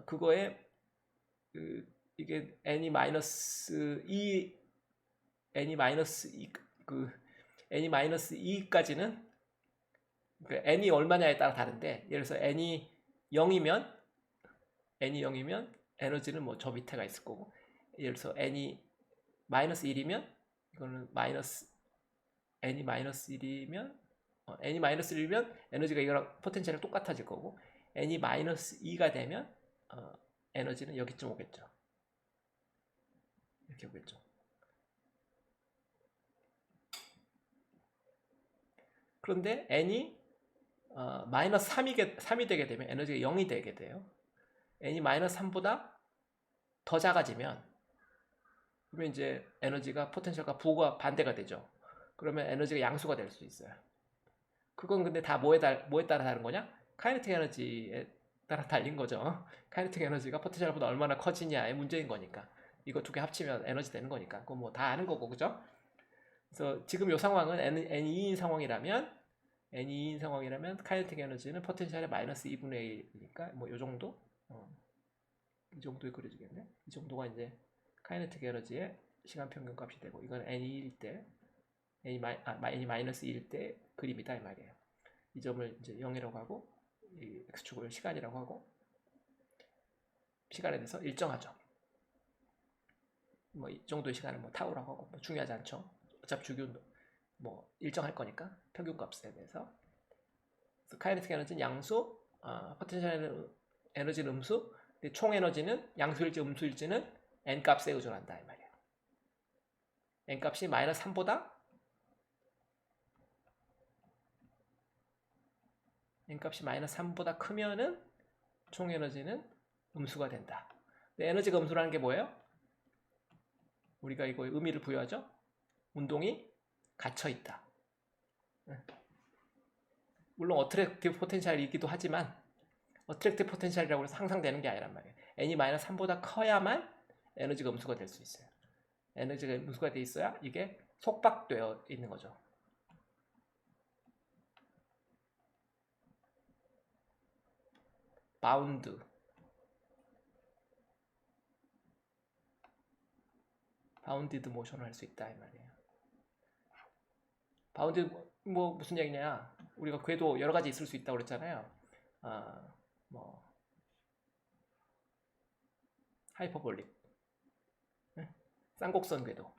그거에 이게 n이 마이너스 2 n이 마이너스 2 n이 마이너스 2까지는 n이 얼마냐에 따라 다른데, 예를 들어서 n이 0이면 에너지는 뭐 저 밑에가 있을 거고, 예를 들어서 n이 마이너스 1이면 이거는 n이 마이너스 1이면 에너지가 이거랑 포텐셜이 똑같아질 거고, n이 마이너스 2가 되면 에너지는 여기쯤 오겠죠. 이렇게 오겠죠. 그런데 n이 마이너스 3이 되게 되면 에너지가 0이 되게 돼요. n이 마이너스 3보다 더 작아지면, 그러면 이제 에너지가 포텐셜과 부호가 반대가 되죠. 그러면 에너지가 양수가 될 수 있어요. 그건 근데 다 뭐에 따라 다른 거냐? 카이네틱 에너지에 따라 달린 거죠. 카이네틱 에너지가 포텐셜보다 얼마나 커지냐의 문제인 거니까. 이거 두 개 합치면 에너지 되는 거니까. 그거 뭐 다 아는 거고, 그죠? 그래서 지금 이 상황은 N2인 상황이라면 카이네틱 에너지는 포텐셜의 마이너스 2분의 1이니까 뭐 이 정도? 이 정도에 그려지겠네. 이 정도가 이제 카이네틱 에너지의 시간 평균 값이 되고, 이건 N2일 때 N이 마이너스 2일 때 그림이다 이 말이에요. 이 점을 이제 0이라고 하고, 이 x축을 시간이라고 하고, 시간에 대해서 일정하죠. 뭐 이 정도의 시간을 뭐 타우라고 하고, 뭐 중요하지 않죠. 어차피 주기운동 뭐 일정할 거니까 평균값에 대해서. 그래서 카이네틱 에너지는 양수, 포텐셜 에너지는 음수, 근데 총 에너지는 양수일지 음수일지는 n 값에 의존한다 이 말이에요. n 값이 마이너스 3보다 크면은 총 에너지는 음수가 된다. 근데 에너지가 음수라는 게 뭐예요? 우리가 이거에 의미를 부여하죠. 운동이 갇혀 있다. 물론 어트랙티브 포텐셜이기도 하지만, 어트랙티브 포텐셜이라고 해서 항상 되는 게 아니란 말이에요. n이 마이너스 3보다 커야만 에너지가 음수가 될 수 있어요. 에너지가 음수가 돼 있어야 이게 속박되어 있는 거죠. 바운디드 모션을 할 수 있다 이 말이에요. 바운디드 뭐 무슨 얘기냐? 우리가 궤도 여러 가지 있을 수 있다고 그랬잖아요. 뭐 하이퍼볼릭, 쌍곡선 궤도,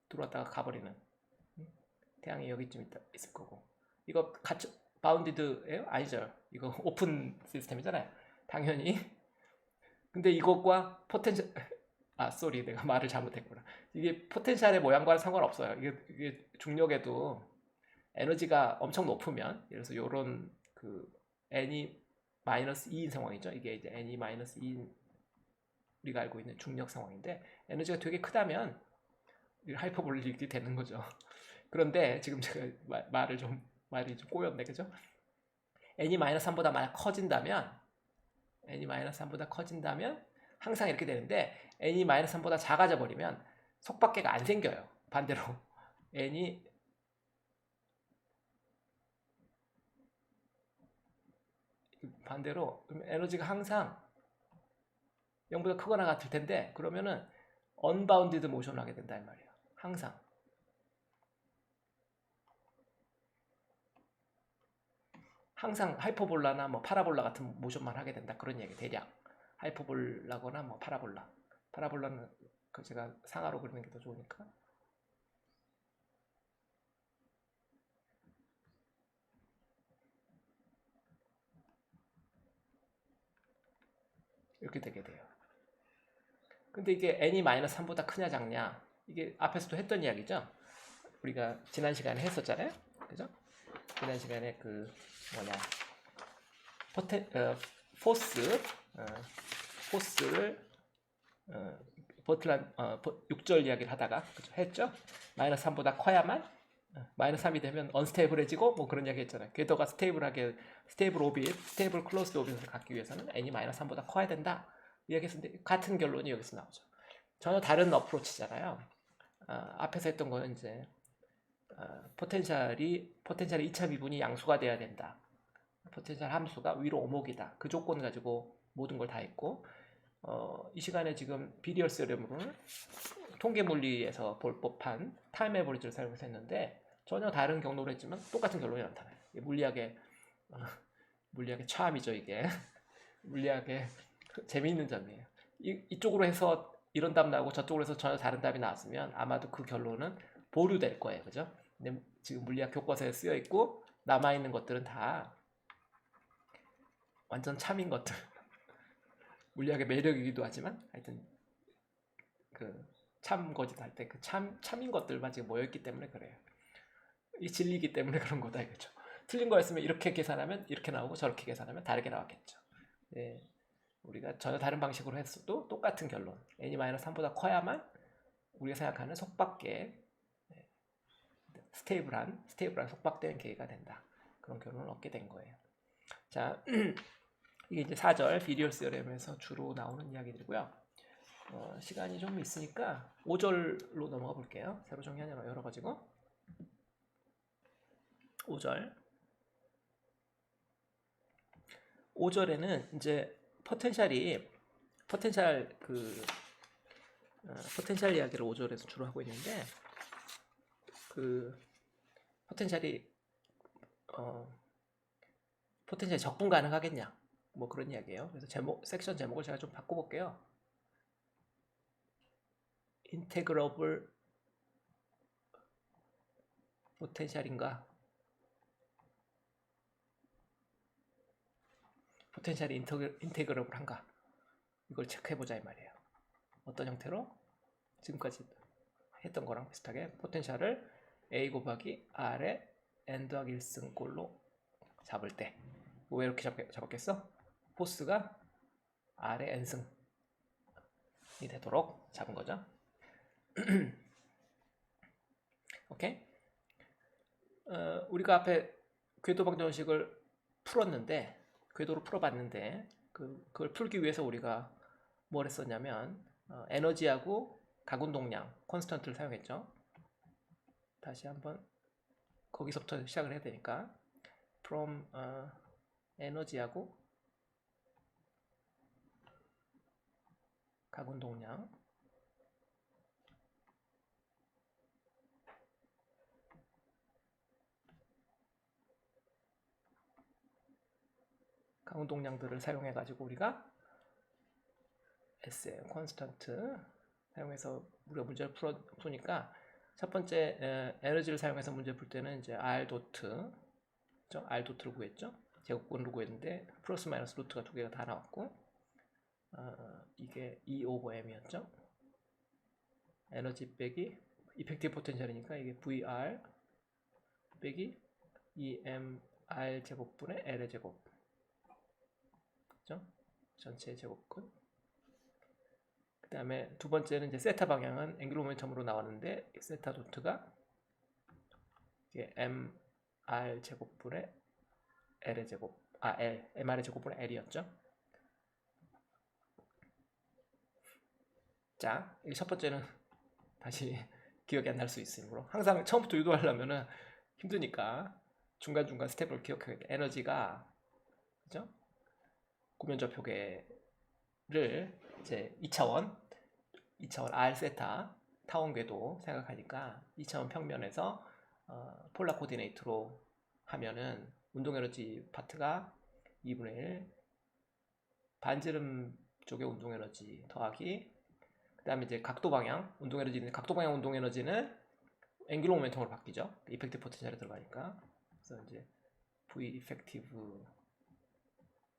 들어왔다가 가버리는, 태양이 여기쯤 있을 거고. 이거 바운디드예요? 아니죠. 이거 오픈 시스템이잖아요. 당연히. 근데 이것과 포텐셜 내가 말을 잘못했구나. 이게 포텐셜의 모양과는 상관없어요. 이게 중력에도 에너지가 엄청 높으면, 예를 들어서 요런 n이 마이너스 2인 상황이죠. 이게 이제 n이 마이너스 2인 우리가 알고 있는 중력 상황인데, 에너지가 되게 크다면 하이퍼볼릭이 되는 거죠. 그런데 지금 제가 말이 좀 꼬였네, 그죠? n이 마이너스 3보다 만약 커진다면 항상 이렇게 되는데, n이 마이너스 3보다 작아져 버리면 속박계가 안 생겨요. 반대로 n이 에너지가 항상 0보다 크거나 같을 텐데, 그러면은 언바운디드 모션을 하게 된다 이 말이에요. 항상 하이퍼볼라나 뭐 파라볼라 같은 모션만 하게 된다, 그런 얘기. 대략 하이퍼볼라거나 뭐 파라볼라는 제가 상하로 그리는 게 더 좋으니까. 이렇게 되게 돼요. 근데 이게 n이 마이너스 3보다 크냐 작냐, 이게 앞에서도 했던 이야기죠. 우리가 지난 시간에 했었잖아요, 그죠? 지난 시간에 포스를 육절 이야기를 하다가, 그죠? 했죠. 마이너스 3보다 커야만 마이너스 3이 되면 언스테이블해지고 뭐 그런 이야기 했잖아요. 궤도가 스테이블 오빗, 스테이블 클로스드 오빗을 갖기 위해서는 n이 마이너스 3보다 커야 된다. 이야기했는데 같은 결론이 여기서 나오죠. 전혀 다른 어프로치잖아요. 앞에서 했던 거는 이제 포텐셜이 2차 미분이 양수가 돼야 된다. 포텐셜 함수가 위로 오목이다. 그 조건 가지고 모든 걸 다 했고 이 시간에 지금 비리얼 세럼으로는 통계 물리에서 볼 법한 타임 에버리지를 사용해서 했는데 전혀 다른 경로를 했지만 똑같은 결론이 나타나요. 물리학의 참이죠 이게. 물리학의 재미있는 점이에요. 이쪽으로 해서 이런 답 나오고 저쪽으로 해서 전혀 다른 답이 나왔으면 아마도 그 결론은 보류될 거예요, 그죠? 근데 지금 물리학 교과서에 쓰여 있고 남아 있는 것들은 다 완전 참인 것들. 물리학의 매력이기도 하지만 하여튼 그 참거짓 할 때 그 참인 것들만 지금 모여있기 때문에 그래요. 이 진리이기 때문에 그런 거다 이거죠. 틀린 거였으면 이렇게 계산하면 이렇게 나오고 저렇게 계산하면 다르게 나왔겠죠. 예, 우리가 전혀 다른 방식으로 했어도 똑같은 결론. n-3보다 커야만 우리가 생각하는 속박계 스테이블한 속박된 계가 된다. 그런 결론을 얻게 된 거예요. 자, 이게 이제 4절 비리얼 시어렘에서 주로 나오는 이야기들이고요. 시간이 좀 있으니까 5절로 넘어가 볼게요. 새로 정리하냐 열어가지고 5절에는 이제 포텐셜 이야기를 5절에서 주로 하고 있는데 그 포텐셜이 적분 가능하겠냐 뭐 그런 이야기예요. 그래서 섹션 제목을 제가 좀 바꿔볼게요. 인테그러블 포텐셜인가? 포텐셜이 인테그러블한가? 이걸 체크해보자 이 말이에요. 어떤 형태로? 지금까지 했던 거랑 비슷하게 포텐셜을 A 곱하기 R의 n 더하기 1승꼴로 잡을 때 왜 이렇게 잡았겠어? 포스가 R의 n승이 되도록 잡은 거죠. 오케이? 우리가 앞에 궤도 방정식을 풀었는데 궤도로 풀어봤는데 그걸 풀기 위해서 우리가 뭘 했었냐면 에너지하고 가운동량 콘스턴트를 사용했죠. 다시 한번 거기서부터 시작을 해야 되니까 from 에너지하고 가운동량 가운동량들을 사용해 가지고 우리가 SM 콘스턴트 사용해서 우리가 문제를 푸니까 첫 번째 에너지를 사용해서 문제 풀 때는 이제 R 도트 R 도트를 구했죠. 제곱근으로 구했는데 플러스 마이너스 루트가 두 개가 다 나왔고 이게 E 오버 M이었죠. 에너지 빼기 이펙티브 포텐셜이니까 이게 VR 빼기 EMR 제곱분의 L의 제곱 그죠? 전체 제곱근. 그 다음에 두 번째는 이제 세타 방향은 앵귤 모멘텀으로 나왔는데 세타 도트가 이게 MR 제곱분의 L의 제곱 MR의 제곱분의 L이었죠. 자, 이 첫 번째는 다시 기억이 안 날 수 있으므로 항상 처음부터 유도하려면은 힘드니까 중간중간 스텝을 기억해야겠다. 에너지가 그죠? 구면좌표계를 이제 2차원 R 세타 타원 궤도 생각하니까 2차원 평면에서 폴라 코디네이트로 하면은 운동 에너지 파트가 2분의 1 반지름 쪽의 운동 에너지 더하기 그 다음에 이제 각도 방향 운동 에너지는 앵귤러 모멘텀으로 바뀌죠. 이펙티브 포텐셜에 들어가니까. 그래서 이제 V 이펙티브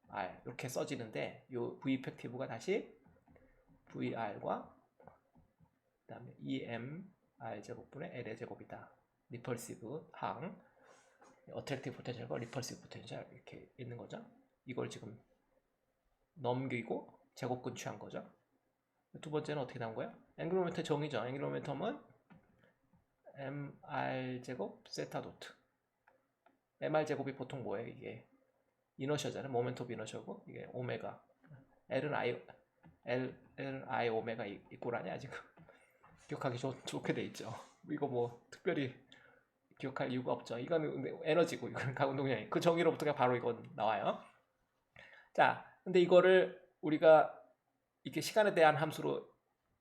R 이렇게 써지는데 요 V 이펙티브가 다시 VR과 그 다음에 EMR 제곱분의 L의 제곱이다. 리펄시브 항 어트랙티브 포텐셜과 리펄시브 포텐셜 이렇게 있는 거죠. 이걸 지금 넘기고 제곱근 취한 거죠. 두 번째는 어떻게 나온 거야? 앵귤러 모멘텀 정의죠. 앵귤러 모멘텀은 mr 제곱 세타 도트. mr 제곱이 보통 뭐예요? 이게 이너셔잖아요. 모멘트 오브 이너셔고 이게 오메가. l은 i 오메가 이꼴 아니야 지금. 기억하기 좋게 돼 있죠. 이거 뭐 특별히 기억할 이유가 없죠. 이거는 에너지고 이거는 가운동량이 그 정의로부터 그냥 바로 이건 나와요. 자, 근데 이거를 우리가 이게 시간에 대한 함수로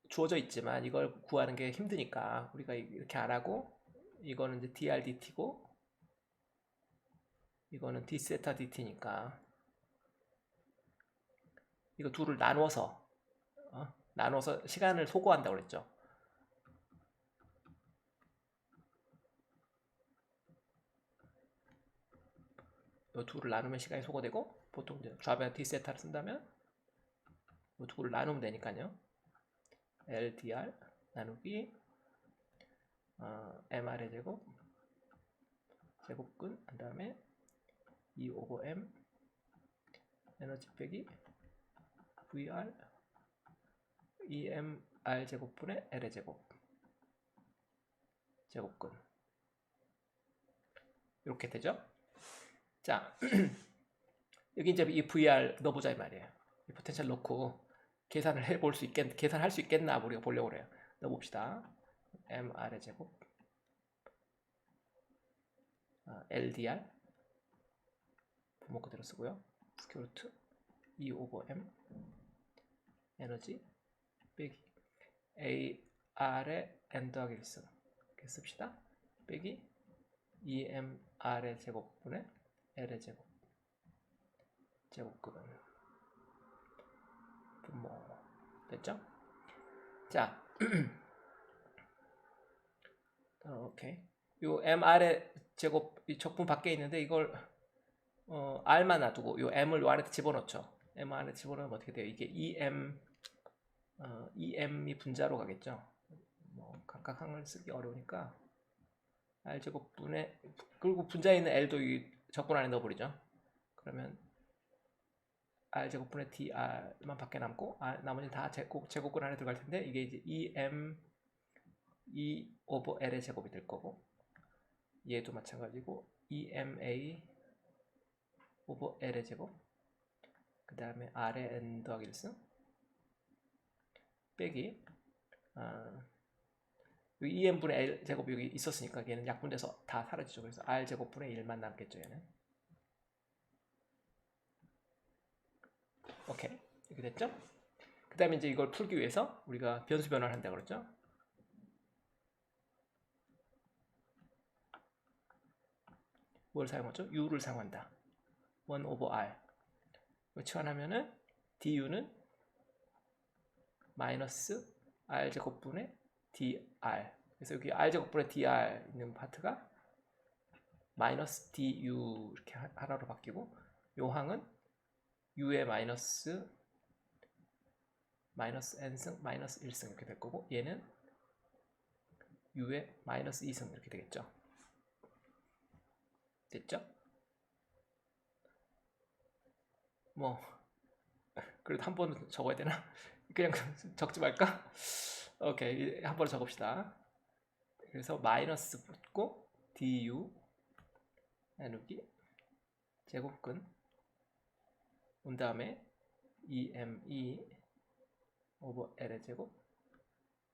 주어져 있지만 이걸 구하는 게 힘드니까 우리가 이렇게 안 하고 이거는 이제 dr dt고 이거는 d 세타 dt니까 이거 둘을 나눠서 시간을 소거한다고 그랬죠. 이 둘을 나누면 시간이 소거되고 보통 이제 좌변 d 세타를 쓴다면 이 둘을 나누면 되니까요. LDR 나누기 MR의 제곱 제곱근 그 다음에 2 오버 M 에너지 빼기 VR EMR 제곱분의 L의 제곱 제곱근 이렇게 되죠. 자 여기 이제 이 VR 넣어보자 이 말이에요. 이 포텐셜 넣고 계산을 해볼 수 계산할 수 있겠나 우리가 보려고 그래요. 넣어봅시다. MR의 제곱 LDR 부모 그대로 쓰고요. 스퀘어 루트 2 오버 M 에너지 빼기 AR의 N 더하기 1승 이렇게 씁시다. 빼기 EMR의 제곱분의 L의 제곱 제곱근 분모 됐죠? 자 오케이. 요 MR의 제곱 이 적분 밖에 있는데 이걸 R만 놔두고 요 M을 요 안에 집어넣죠. M 안에 집어넣으면 어떻게 돼요? 이게 EM이 분자로 가겠죠. 뭐 각각 항을 쓰기 어려우니까 R 제곱분의 그리고 분자에 있는 L도 이 적분 안에 넣어버리죠. 그러면 R 제곱분의 DR만 밖에 남고 나머지 다 제곱근 안에 들어갈 텐데 이게 이제 E 오버 L의 제곱이 될 거고 얘도 마찬가지고 EMA 오버 L의 제곱 그 다음에 R의 N 더하기 1승 빼기 여기 EM분의 L 제곱이 여기 있었으니까 얘는 약분돼서 다 사라지죠. 그래서 R 제곱분의 1만 남겠죠. 얘는 오케이 이렇게 됐죠? 그 다음에 이제 이걸 풀기 위해서 우리가 변수 변화를 한다고 그랬죠? 뭘 사용하죠? U를 사용한다. 1 over R 이거 치환하면은 DU는 마이너스 R 제곱분의 DR 그래서 여기 R 제곱분의 DR 있는 파트가 마이너스 DU 이렇게 하나로 바뀌고 요 항은 U의 마이너스 N승 마이너스 1승 이렇게 될 거고 얘는 U의 마이너스 2승 이렇게 되겠죠. 됐죠? 뭐 그래도 한 번은 적어야 되나? 그냥 적지 말까? 오케이 한 번 적읍시다. 그래서 마이너스 붙고 du 나누기 제곱근 온 다음에 eme 오버 l의 제곱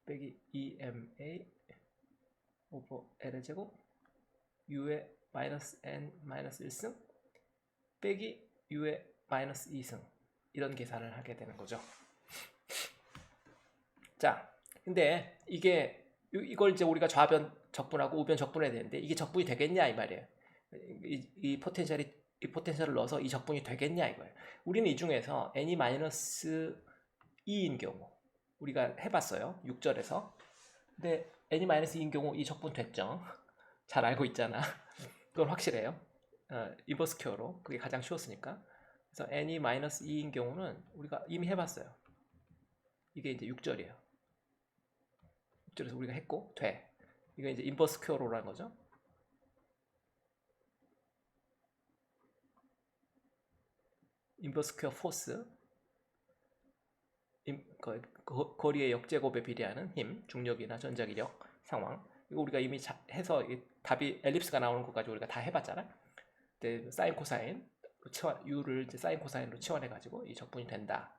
빼기 ema 오버 l의 제곱 u의 마이너스 n 마이너스 1승 빼기 u의 마이너스 2승 이런 계산을 하게 되는 거죠. 자, 근데 이걸 이제 우리가 좌변 적분하고 우변 적분해야 되는데 이게 적분이 되겠냐 이 말이에요. 이 포텐셜을 넣어서 이 적분이 되겠냐 이거예요. 우리는 이 중에서 n이 마이너스 2인 경우 우리가 해봤어요. 6절에서. 근데 n이 마이너스 2인 경우 이 적분 됐죠. 잘 알고 있잖아. 그건 확실해요. 인버스 큐어로 그게 가장 쉬웠으니까. 그래서 n이 마이너스 2인 경우는 우리가 이미 해봤어요. 이게 이제 6절이에요. 6절에서 우리가 했고 돼. 이거 이제 인버스 큐어로라는 거죠. 인버스 큐어 포스 거리의 역제곱에 비례하는 힘, 중력이나 전자기력 상황 이거 우리가 이미 해서 답이 엘립스가 나오는 것까지 우리가 다 해봤잖아. 근데 사인 코사인 u를 이제 사인 코사인으로 치환해 가지고 이 적분이 된다.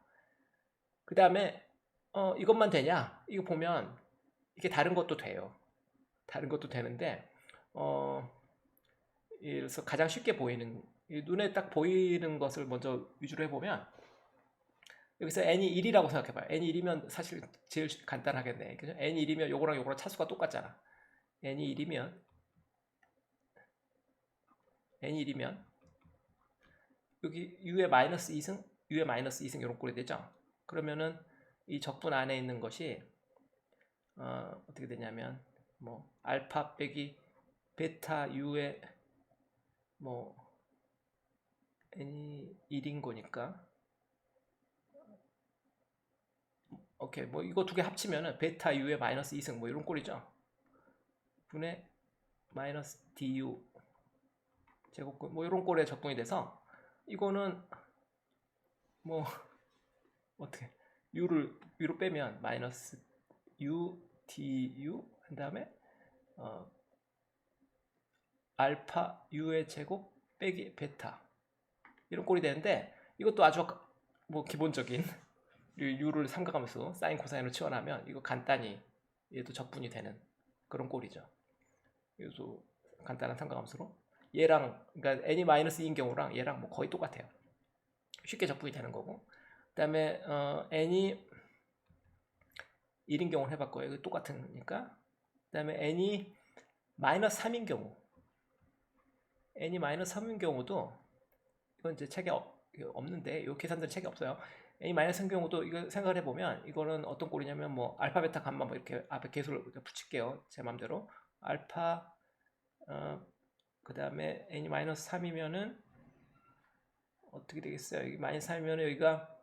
그 다음에 이것만 되냐? 이거 보면 이게 다른 것도 돼요. 다른 것도 되는데 그래서 가장 쉽게 보이는 눈에 딱 보이는 것을 먼저 위주로 해보면 여기서 n이 1이라고 생각해봐요. n이 1이면 사실 제일 간단하겠네. 그죠? n이 1이면 요거랑 요거랑 차수가 똑같잖아. n이 1이면 여기 u의 마이너스 2승, u의 마이너스 2승 이런 꼴이 되죠. 그러면은 이 적분 안에 있는 것이 어떻게 되냐면 뭐 알파 빼기 베타 u의 뭐 n이 1인 거니까 오케이 뭐 이거 두 개 합치면은 베타 u의 마이너스 2승 뭐 이런 꼴이죠. 분의 마이너스 du 제곱근 뭐 이런 꼴에 적분이 돼서 이거는 뭐 어떻게 u를 위로 빼면 마이너스 u du 한 다음에 알파 u의 제곱 빼기 베타 이런 꼴이 되는데 이것도 아주 뭐 기본적인 u를 삼각함수 사인 코사인으로 치환하면 이거 간단히 얘도 적분이 되는 그런 꼴이죠. 그래서 간단한 삼각함수로 얘랑 그러니까 n이-2인 경우랑 얘랑 뭐 거의 똑같아요. 쉽게 적분이 되는 거고 그 다음에 n이 1인 경우를 해봤고요. 이거 똑같으니까 그 다음에 n이 마이너스 3인 경우 n이 마이너스 3인 경우도 이건 이제 책에 없는데 이 계산들은 책에 없어요. n이 마이너스 3인 경우도 이거 생각을 해보면 이거는 어떤 꼴이냐면 뭐 알파 베타 감마 뭐 이렇게 앞에 계수를 붙일게요. 제 맘대로 알파 그 다음에 n이 마이너스 3이면은 어떻게 되겠어요? 여기 마이너스 3이면은 여기가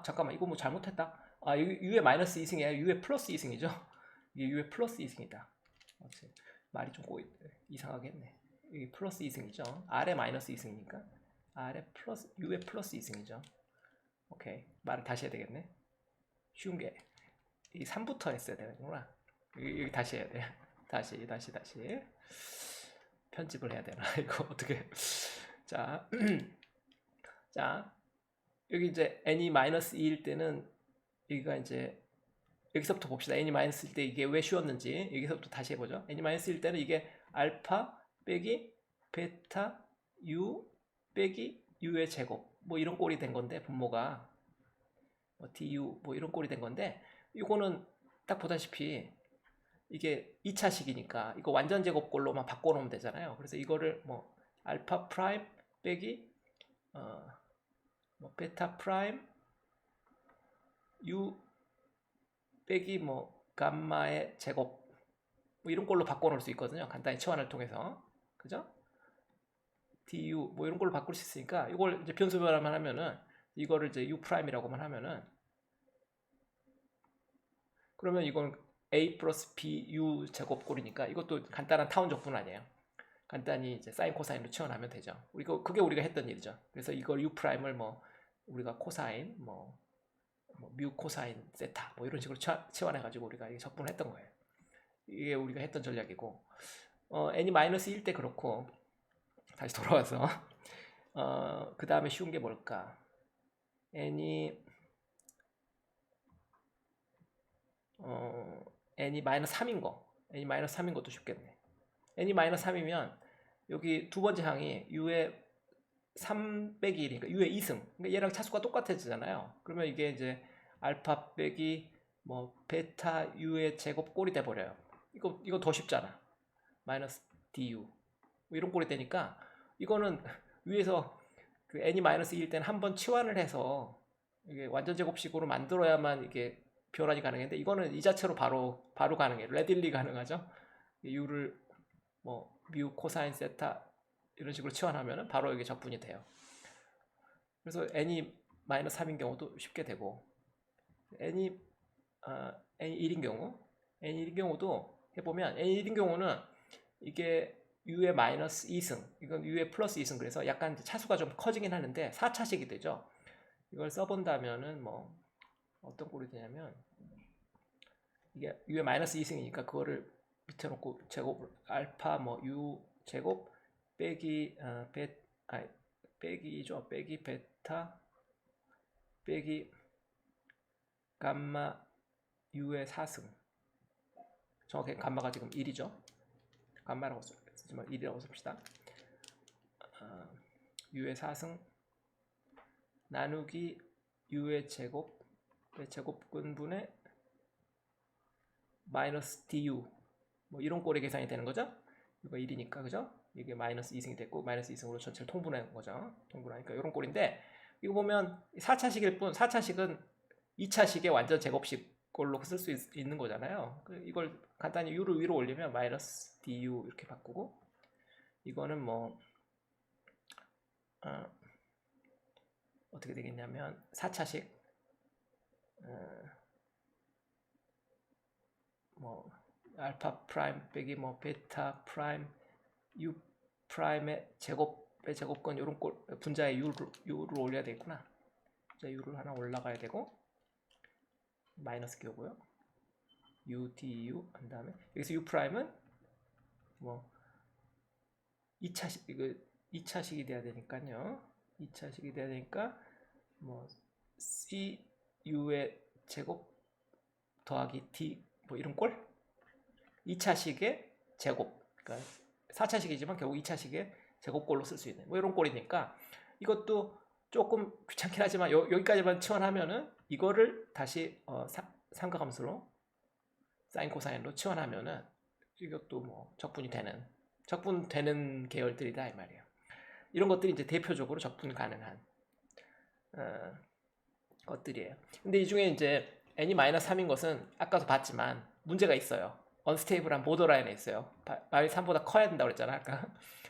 잠깐만 이거 뭐 잘못했다. 여기 u의 마이너스 2승이 아니라 u의 플러스 2승이죠. 이게 u의 플러스 2승이다. 말이 좀 이상하게 했네. 여기 플러스 2승이죠. r의 마이너스 2승이니까 r의 플러스 u의 플러스 2승이죠. 오케이 말을 다시 해야 되겠네. 쉬운 게 이 3부터 했어야 되는구나. 여기 다시 해야 돼. 다시 편집을 해야 되나 이거 어떻게 자 여기 이제 n이 마이너스 2일 때는 여기가 이제 여기서부터 봅시다. n이 마이너스일 때 이게 왜 쉬웠는지 여기서부터 다시 해보죠. n이 마이너스일 때는 이게 알파 빼기 베타 u 빼기 u의 제곱 뭐 이런 꼴이 된 건데 분모가 뭐 du 뭐 이런 꼴이 된 건데 이거는 딱 보다시피 이게 2차식이니까 이거 완전 제곱꼴로만 바꿔놓으면 되잖아요. 그래서 이거를 뭐 알파 프라임 빼기 뭐 베타 프라임 u 빼기 뭐 감마의 제곱 뭐 이런 걸로 바꿔놓을 수 있거든요. 간단히 치환을 통해서 그죠? du 뭐 이런 걸로 바꿀 수 있으니까 이걸 이제 변수 변화만 하면은 이거를 이제 u 프라임이라고만 하면은 그러면 이건 a 플러스 b u 제곱꼴이니까 이것도 간단한 타운 적분 아니에요. 간단히 이제 사인 코사인으로 치환하면 되죠. 그게 우리가 했던 일이죠. 그래서 이걸 u 프라임을 뭐 우리가 코사인 뭐 뮤 코사인 세타 뭐 이런 식으로 치환해 가지고 우리가 적분을 했던 거예요. 이게 우리가 했던 전략이고 n이 마이너스 1 때 그렇고 다시 돌아와서 그 다음에 쉬운 게 뭘까? n이 마이너스 3인 거 n이 마이너스 3인 것도 쉽겠네. n이 마이너스 3이면 여기 두 번째 항이 u의 3 빼기 1이니까 u의 2승 그러니까 얘랑 차수가 똑같아지잖아요. 그러면 이게 이제 알파 빼기 뭐 베타 u의 제곱 꼴이 돼버려요. 이거 더 쉽잖아. 마이너스 du 뭐 이런 꼴이 되니까 이거는 위에서 그 n이 마이너스 1일 때는 한번 치환을 해서 이게 완전 제곱식으로 만들어야만 이게 변환이 가능한데 이거는 이 자체로 바로 가능해요. 레딜리 가능하죠. u를 뭐 뮤 코사인 세타 이런 식으로 치환하면 바로 이게 적분이 돼요. 그래서 n이 마이너스 3인 경우도 쉽게 되고 n이 1인 경우도 해보면 n이 1인 경우는 이게 u의 마이너스 2승 이건 u의 플러스 2승 그래서 약간 차수가 좀 커지긴 하는데 4차식이 되죠. 이걸 써본다면은 뭐 어떤 꼴이 되냐면 이게 u의 마이너스 2승이니까 그거를 밑에 놓고 제곱 알파 뭐 u 제곱 빼기 빼기죠. 빼기 베타 빼기 감마 u의 4승. 정확히 감마가 지금 1이죠. 감마라고 쓰지만 1이라고 씁시다. u의 4승 나누기 u의 제곱근분의 마이너스 du 뭐 이런 꼴의 계산이 되는 거죠. 이거 1이니까 그죠? 이게 마이너스 2승이 됐고 마이너스 2승으로 전체를 통분하는 거죠. 통분하니까 이런 꼴인데 이거 보면 4차식일 뿐 4차식은 2차식의 완전 제곱식꼴로 쓸 수 있는 거잖아요. 이걸 간단히 u를 위로 올리면 마이너스 du 이렇게 바꾸고 이거는 뭐 어떻게 되겠냐면 4차식 뭐 알파 프라임 빼기 뭐 베타 프라임 u 프라임의 제곱의 제곱권 이런 꼴 분자의 u를 올려야 되겠구나. 분자 u를 하나 올라가야 되고 마이너스 끼우고요. u du 한 다음에 여기서 u 프라임은 뭐 2차식 이거 2차식이 돼야 되니까요. 2차식이 돼야 되니까 뭐 c u의 제곱 더하기 d 뭐 이런 꼴? 2차식의 제곱. 그러니까 4차식이지만 결국 2차식의 제곱꼴로 쓸 수 있는 뭐 이런 꼴이니까 이것도 조금 귀찮긴 하지만 여기까지만 치환하면은 이거를 다시 삼각함수로 사인 코사인으로 치환하면은 이것도 뭐 적분되는 계열들이다 이 말이에요. 이런 것들이 이제 대표적으로 적분 가능한 것들이에요. 근데 이 중에 이제 n이-3인 것은 아까도 봤지만 문제가 있어요. 언스테이블한 보더라인에 있어요. 마이 3보다 커야 된다고 그랬잖아 아까.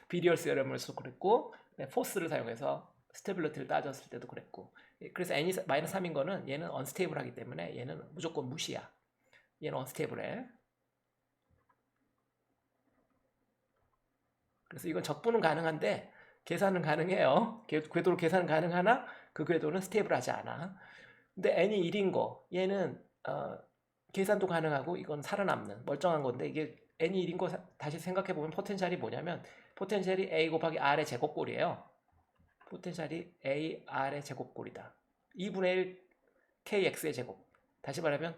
비리얼스 여러분에서도 그랬고 포스를 사용해서 스테빌리티를 따졌을 때도 그랬고. 그래서 n이-3인 거는 얘는 언스테이블하기 때문에 얘는 무조건 무시야. 얘는 언스테이블해. 그래서 이건 적분은 가능한데 계산은 가능해요. 궤도로 계산은 가능하나 그 궤도는 스테이블하지 않아. 근데 n이 1인 거 얘는 계산도 가능하고 이건 살아남는 멀쩡한 건데 이게 n이 1인 거 다시 생각해 보면 포텐셜이 뭐냐면 포텐셜이 a 곱하기 r의 제곱꼴이에요. 포텐셜이 a r의 제곱꼴이다. 2분의 1 kx의 제곱. 다시 말하면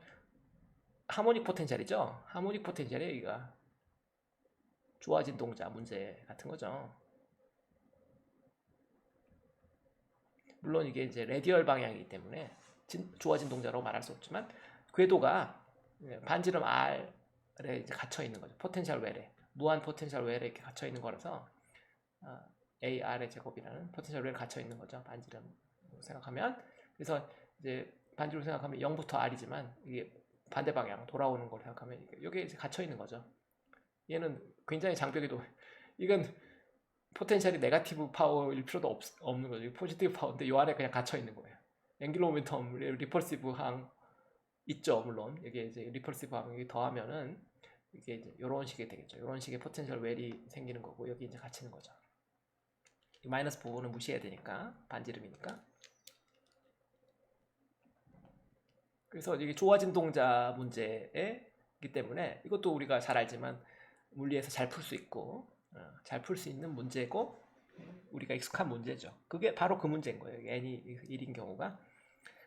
하모닉 포텐셜이죠. 하모닉 포텐셜이에요. 여기가 주어진 동자 문제 같은 거죠. 물론 이게 이제 레디얼 방향이기 때문에 주어진 동자라고 말할 수 없지만 궤도가 반지름 R에 이제 갇혀 있는 거죠. 포텐셜 웰에 무한 포텐셜 웰에 이렇게 갇혀 있는 거라서 AR의 제곱이라는 포텐셜 웰에 갇혀 있는 거죠. 반지름 생각하면 그래서 이제 반지름 생각하면 0부터 R이지만 이게 반대 방향 돌아오는 걸 생각하면 여기에 이제 갇혀 있는 거죠. 얘는 굉장히 장벽에도 이건 포텐셜이 네거티브 파워일 필요도 없는 거죠. 포지티브 파워인데 이 안에 그냥 갇혀 있는 거예요. 앵귤러 모멘텀 리펄시브 항 있죠. 물론 이게 이제 리펄시브 항이 더하면은 이게 이제 이런 식이 되겠죠. 이런 식의 포텐셜 웰이 생기는 거고 여기 이제 갇히는 거죠. 이 마이너스 부분은 무시해야 되니까 반지름이니까. 그래서 이게 좋아진 동자 문제이기 때문에 이것도 우리가 잘 알지만 물리에서 잘 풀 수 있고 잘 풀 수 있는 문제고 우리가 익숙한 문제죠. 그게 바로 그 문제인 거예요. n이 1인 경우가.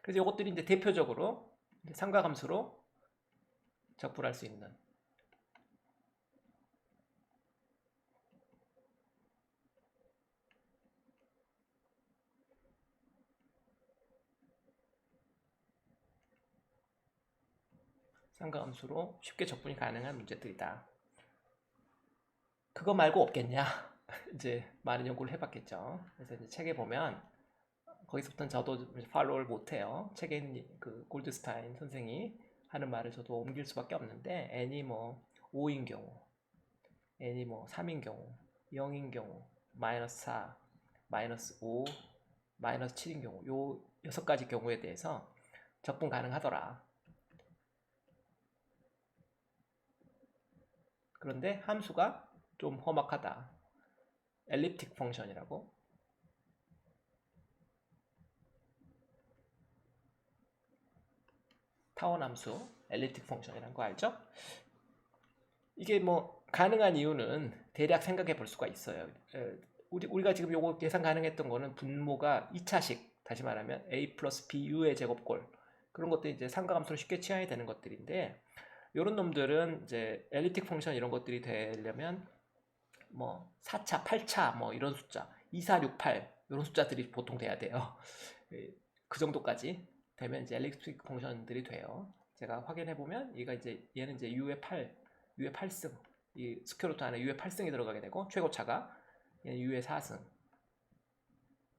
그래서 이것들이 이제 대표적으로 삼각함수로 적분할 수 있는 삼각함수로 쉽게 적분이 가능한 문제들이다. 그거 말고 없겠냐? 이제 많은 연구를 해봤겠죠. 그래서 이제 책에 보면 거기서부터는 저도 팔로우를 못해요. 책에 있는 그 골드스타인 선생이 하는 말을 저도 옮길 수밖에 없는데 n이 뭐 5인 경우, n이 뭐 3인 경우, 0인 경우, 마이너스 4, 마이너스 5, 마이너스 7인 경우 요 6가지 경우에 대해서 적분 가능하더라. 그런데 함수가 좀 험악하다. 엘립틱 펑션이라고. 타원 함수, 엘립틱 펑션이라는 거 알죠? 이게 뭐 가능한 이유는 대략 생각해 볼 수가 있어요. 우리가 지금 요거 계산 가능했던 거는 분모가 2차식, 다시 말하면 a 플러스 bu의 제곱골, 그런 것들이 이제 삼각함수로 쉽게 취향이 되는 것들인데, 요런 놈들은 이제 엘립틱 펑션 이런 것들이 되려면 뭐 4차, 8차 뭐 이런 숫자, 2, 4, 6, 8 이런 숫자들이 보통 돼야 돼요. 그 정도까지 되면 이제 엘립틱 펑션들이 돼요. 제가 확인해 보면 얘는 이제 u의 8승, 이 스퀘어루트 안에 u의 8승이 들어가게 되고, 최고차가 얘는 u의 4승,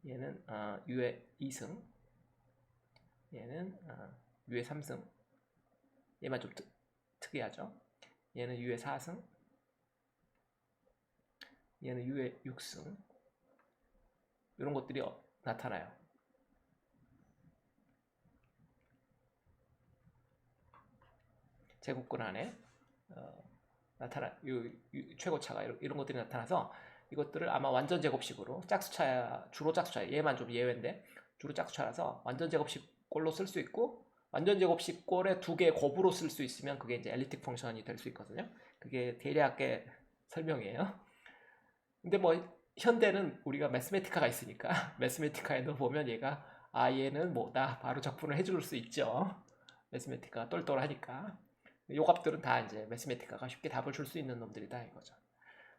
얘는 u의 2승, 얘는 u의 3승, 얘만 좀 특이하죠. 얘는 u의 4승, 얘는 u의 6승, 이런 것들이 나타나요. 제곱근 안에 최고차가 이런 것들이 나타나서, 이것들을 아마 완전 제곱식으로 짝수차야, 주로 짝수차야, 얘만 좀 예외인데 주로 짝수차라서 완전 제곱식 꼴로 쓸 수 있고, 완전 제곱식 꼴에 두 개의 곱으로 쓸 수 있으면 그게 이제 엘립틱 펑션이 될 수 있거든요. 그게 대략의 설명이에요. 근데 뭐 현대는 우리가 매스메티카가 있으니까 매스메티카에도 보면 얘는 뭐다 바로 적분을 해줄 수 있죠. 매스메티카가 똘똘하니까. 요 값들은 다 이제 매스메티카가 쉽게 답을 줄 수 있는 놈들이다 이거죠.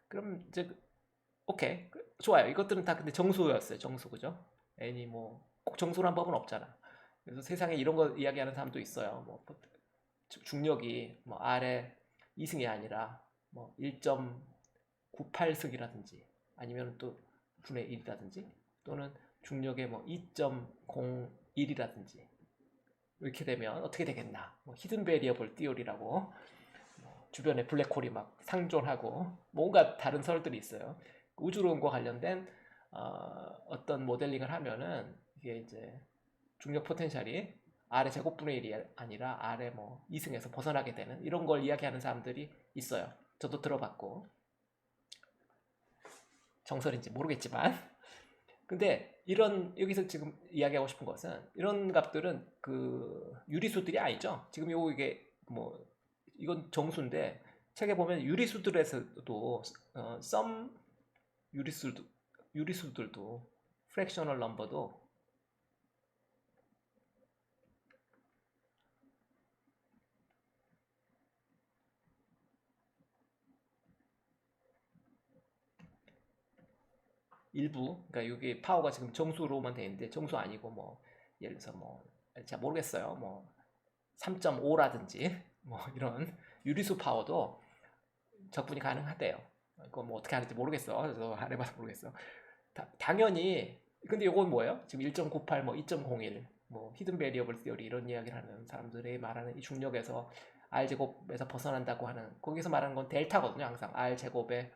그럼 이제 오케이, 좋아요. 이것들은 다 근데 정수였어요. 정수, 그죠? n이 뭐 꼭 정수란 법은 없잖아. 그래서 세상에 이런 거 이야기하는 사람도 있어요. 뭐 중력이 뭐 R의 2승이 아니라 뭐 1.98승이라든지, 아니면 또 분의 1이라든지, 또는 중력의 뭐 2.01이라든지, 이렇게 되면 어떻게 되겠나? 뭐 히든 베리어블 띠오리라고, 주변에 블랙홀이 막 상존하고 뭔가 다른 설들이 있어요. 우주론과 관련된 어떤 모델링을 하면은 이게 이제 중력 포텐셜이 R의 제곱분의 1이 아니라 R의 뭐 2승에서 벗어나게 되는 이런 걸 이야기하는 사람들이 있어요. 저도 들어봤고, 정설인지 모르겠지만. 근데 여기서 지금 이야기하고 싶은 것은, 이런 값들은 그 유리수들이 아니죠. 지금 이게 뭐 이건 정수인데, 책에 보면 유리수들에서도 썸 유리수들도 프랙셔널 넘버도 일부, 그러니까 여기 파워가 지금 정수로만 되어 있는데 정수 아니고 뭐 예를 들어서 뭐 잘 모르겠어요. 뭐 3.5라든지 뭐 이런 유리수 파워도 적분이 가능하대요. 그거 뭐 어떻게 하는지 모르겠어. 그래서 안 해봐서 모르겠어. 당연히. 근데 이건 뭐예요? 지금 1.98, 뭐 2.01, 뭐 히든 베리어블 시어리 이런 이야기를 하는 사람들이 말하는 이 중력에서 R 제곱에서 벗어난다고 하는, 거기서 말하는 건 델타거든요. 항상 R 제곱에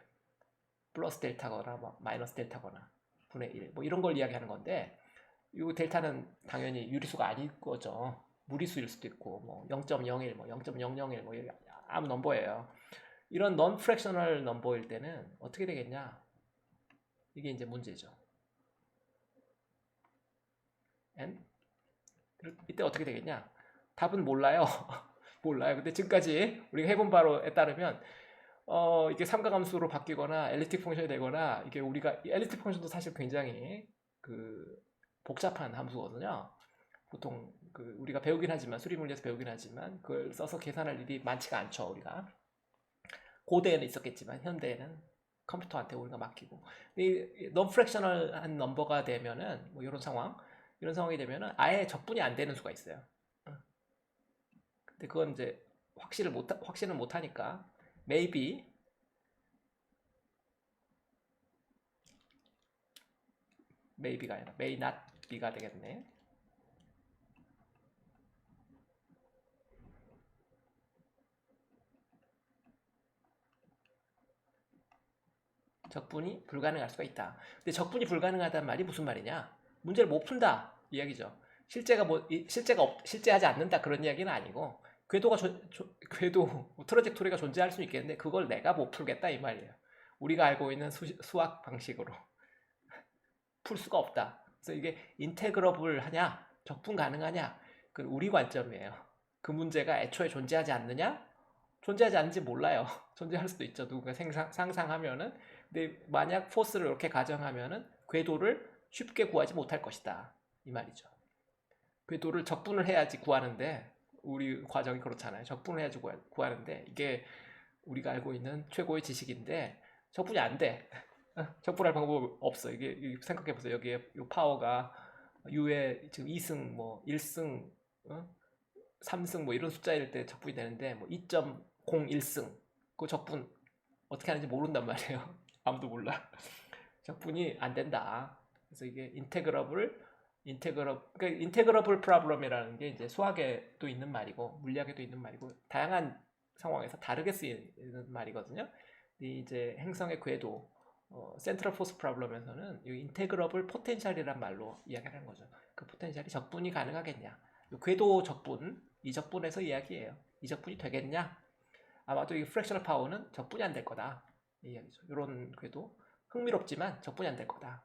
플러스 델타거나 뭐 마이너스 델타거나 분의 1, 뭐 이런 걸 이야기하는 건데, 이 델타는 당연히 유리수가 아닐 거죠. 무리수일 수도 있고, 뭐 0.01, 뭐 0.001, 뭐 아무 넘버예요. 이런 non fractional 넘버일 때는 어떻게 되겠냐? 이게 이제 문제죠. n? 이때 어떻게 되겠냐? 답은 몰라요. 몰라요. 근데 지금까지 우리가 해본 바로에 따르면 이게 삼각함수로 바뀌거나 엘립틱 펑션이 되거나, 이게 우리가 엘립틱 펑션도 사실 굉장히 그 복잡한 함수거든요. 보통 그 우리가 배우긴 하지만, 수리물리에서 배우긴 하지만 그걸 써서 계산할 일이 많지가 않죠. 우리가 고대에는 있었겠지만 현대에는 컴퓨터한테 우리가 맡기고. 이 non fractional한 넘버가 되면은 뭐 이런 상황이 되면은 아예 적분이 안 되는 수가 있어요. 근데 그건 이제 확신을 못 하니까 maybe가 아니라 may not be가 되겠네. 적분이 불가능할 수가 있다. 근데 적분이 불가능하다는 말이 무슨 말이냐? 문제를 못 푼다 이야기죠. 실제하지 않는다 그런 이야기는 아니고, 궤도 트러젝토리가 존재할 수 있겠는데 그걸 내가 못 풀겠다 이 말이에요. 우리가 알고 있는 수학 방식으로 풀 수가 없다. 그래서 이게 인테그러블 하냐, 적분 가능하냐, 그건 우리 관점이에요. 그 문제가 애초에 존재하지 않느냐? 존재하지 않는지 몰라요. 존재할 수도 있죠. 누군가 상상하면은. 근데 만약 포스를 이렇게 가정하면은 궤도를 쉽게 구하지 못할 것이다. 이 말이죠. 궤도를 적분을 해야지 구하는데 우리 과정이 그렇잖아요. 적분을 해야지 구하는데 이게 우리가 알고 있는 최고의 지식인데 적분이 안 돼. 적분할 방법이 없어. 이게 생각해 보세요. 여기에 이 파워가 U의 지금 2승, 뭐 1승, 3승 뭐 이런 숫자일 때 적분이 되는데 뭐 2.01승 그 적분 어떻게 하는지 모른단 말이에요. 아무도 몰라. 적분이 안 된다. 그래서 이게 그러니까 인테그러블 프로블럼이라는 게 이제 수학에도 있는 말이고 물리학에도 있는 말이고 다양한 상황에서 다르게 쓰이는 말이거든요. 이제 행성의 궤도 센트럴 포스 프로블럼에서는 이 인테그러블 포텐셜이란 말로 이야기를 하는 거죠. 그 포텐셜이 적분이 가능하겠냐? 궤도 적분, 이 적분에서 이야기해요. 이 적분이 되겠냐? 아마도 이 프랙셔널 파워는 적분이 안 될 거다. 이 이야기죠. 이런 궤도 흥미롭지만 적분이 안 될 거다.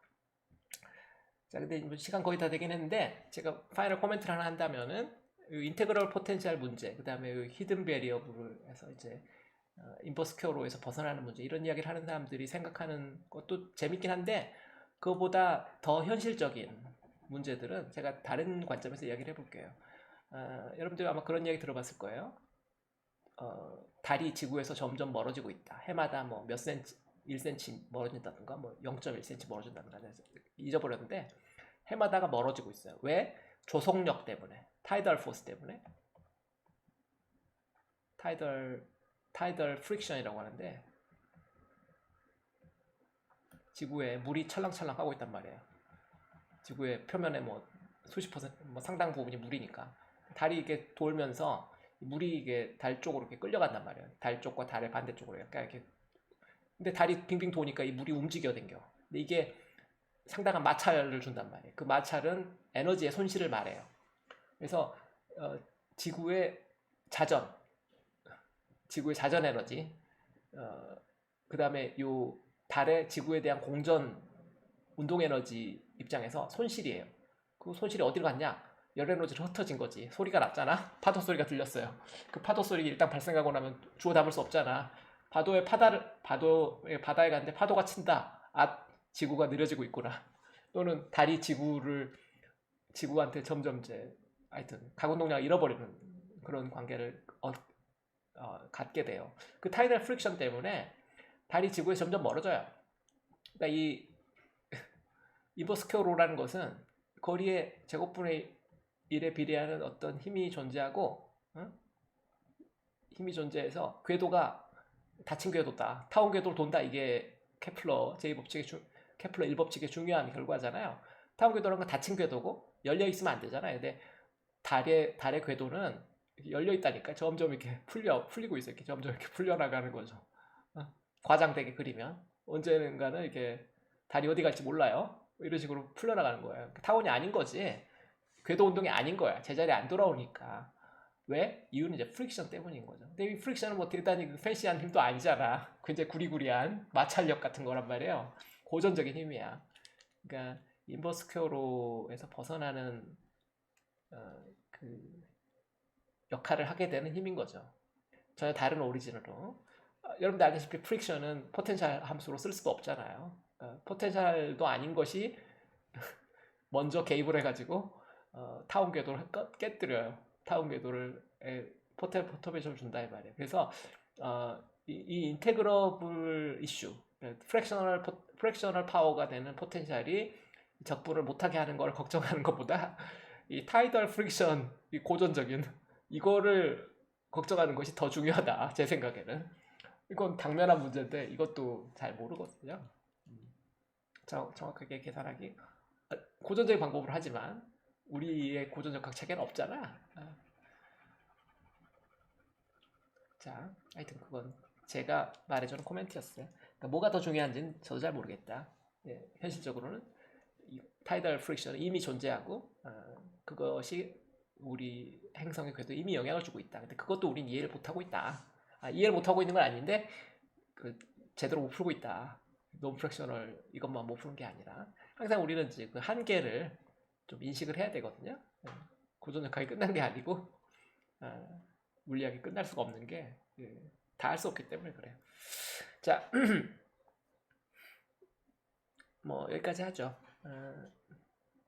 자, 근데 시간 거의 다 되긴 했는데 제가 파이널 코멘트를 하나 한다면은 인테그럴 포텐셜 문제, 그 다음에 히든 베리어블에서 이제 임퍼스큐어로에서 벗어나는 문제 이런 이야기를 하는 사람들이 생각하는 것도 재밌긴 한데 그거보다 더 현실적인 문제들은 제가 다른 관점에서 이야기를 해볼게요. 여러분들 아마 그런 이야기 들어봤을 거예요. 달이 지구에서 점점 멀어지고 있다. 해마다 뭐 몇 센치, 1cm 멀어진다든가 뭐 0.1cm 멀어진다든가 잊어버렸는데 해마다가 멀어지고 있어요. 왜? 조속력 때문에, 타이덜 포스 때문에, 타이덜 프릭션이라고 하는데 지구에 물이 찰랑찰랑 하고 있단 말이에요. 지구의 표면에 뭐 수십 퍼센트, 뭐 상당 부분이 물이니까 달이 이렇게 돌면서 물이 이게 달 쪽으로 이렇게 끌려간단 말이에요. 달 쪽과 달의 반대쪽으로 약간 이렇게. 근데 달이 빙빙 도니까 이 물이 움직여 댕겨. 근데 이게 상당한 마찰을 준단 말이에요. 그 마찰은 에너지의 손실을 말해요. 그래서 지구의 자전, 지구의 자전 에너지, 그 다음에 요 달의 지구에 대한 공전 운동 에너지 입장에서 손실이에요. 그 손실이 어디로 갔냐? 열 에너지로 흩어진 거지. 소리가 났잖아. 파도 소리가 들렸어요. 그 파도 소리 일단 발생하고 나면 주워 담을 수 없잖아. 바다에 갔는데 파도가 친다. 아, 지구가 느려지고 있구나. 또는 달이 지구한테 점점 이제 하여튼 가운동량을 잃어버리는 그런 관계를 갖게 돼요. 그 타이덜 프릭션 때문에 달이 지구에 점점 멀어져요. 그러니까 이 이버스퀘어로라는 것은 거리의 제곱분의 1에 비례하는 어떤 힘이 존재하고 힘이 존재해서 궤도가 닫힌 궤도다. 타원 궤도를 돈다. 이게 케플러 제2법칙의 케플러 1법칙의 중요한 결과잖아요. 타원 궤도라는 건 닫힌 궤도고 열려 있으면 안 되잖아요. 근데 달의 궤도는 열려 있다니까. 점점 이렇게 풀리고 있어요. 이렇게 점점 이렇게 풀려나가는 거죠. 과장되게 그리면 언젠가는 이렇게 달이 어디 갈지 몰라요. 이런 식으로 풀려나가는 거예요. 타원이 아닌 거지. 궤도 운동이 아닌 거야. 제자리에 안 돌아오니까. 왜? 이유는 이제 프릭션 때문인 거죠. 근데 이 프릭션은 뭐 대단히 팬시한 힘도 아니잖아. 굉장히 구리구리한 마찰력 같은 거란 말이에요. 고전적인 힘이야. 그러니까 인버스퀘어로에서 벗어나는 그 역할을 하게 되는 힘인 거죠. 전혀 다른 오리지널로. 여러분들 알다시피 프릭션은 포텐셜 함수로 쓸 수도 없잖아요. 포텐셜도 아닌 것이 먼저 개입을 해가지고 타운 궤도를 깨뜨려요. 타운 궤도를 포터베이션을 준다 이 말이에요. 그래서 이 인테그러블 이슈, 프랙셔널 파워가 되는 포텐셜이 적분을 못하게 하는 걸 걱정하는 것보다 이 타이덜 프릭션, 이 고전적인 이거를 걱정하는 것이 더 중요하다. 제 생각에는. 이건 당면한 문제인데 이것도 잘 모르거든요. 정확하게 계산하기 고전적인 방법을 하지만 우리의 고전적학 체계는 없잖아. 자, 하여튼 그건 제가 말해주는 코멘트였어요. 그러니까 뭐가 더 중요한지는 저도 잘 모르겠다. 예, 현실적으로는 이 타이덜 프릭션은 이미 존재하고 그것이 우리 행성의 궤도에 이미 영향을 주고 있다. 근데 그것도 우린 이해를 못하고 있다. 이해를 못하고 있는 건 아닌데 제대로 못 풀고 있다. 논 프랙셔널 이것만 못 푸는 게 아니라 항상 우리는 이제 그 한계를 좀 인식을 해야 되거든요. 고전역학이 끝난 게 아니고 물리학이 끝날 수가 없는 게 다 할 수 없기 때문에 그래요. 자, 뭐 여기까지 하죠.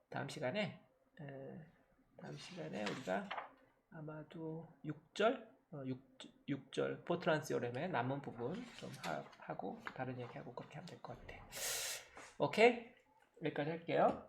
다음 시간에 우리가 아마도 6절 6절 포트란스 요렘의 남은 부분 좀 하고 다른 얘기하고 그렇게 하면 될 것 같아. 오케이? 여기까지 할게요.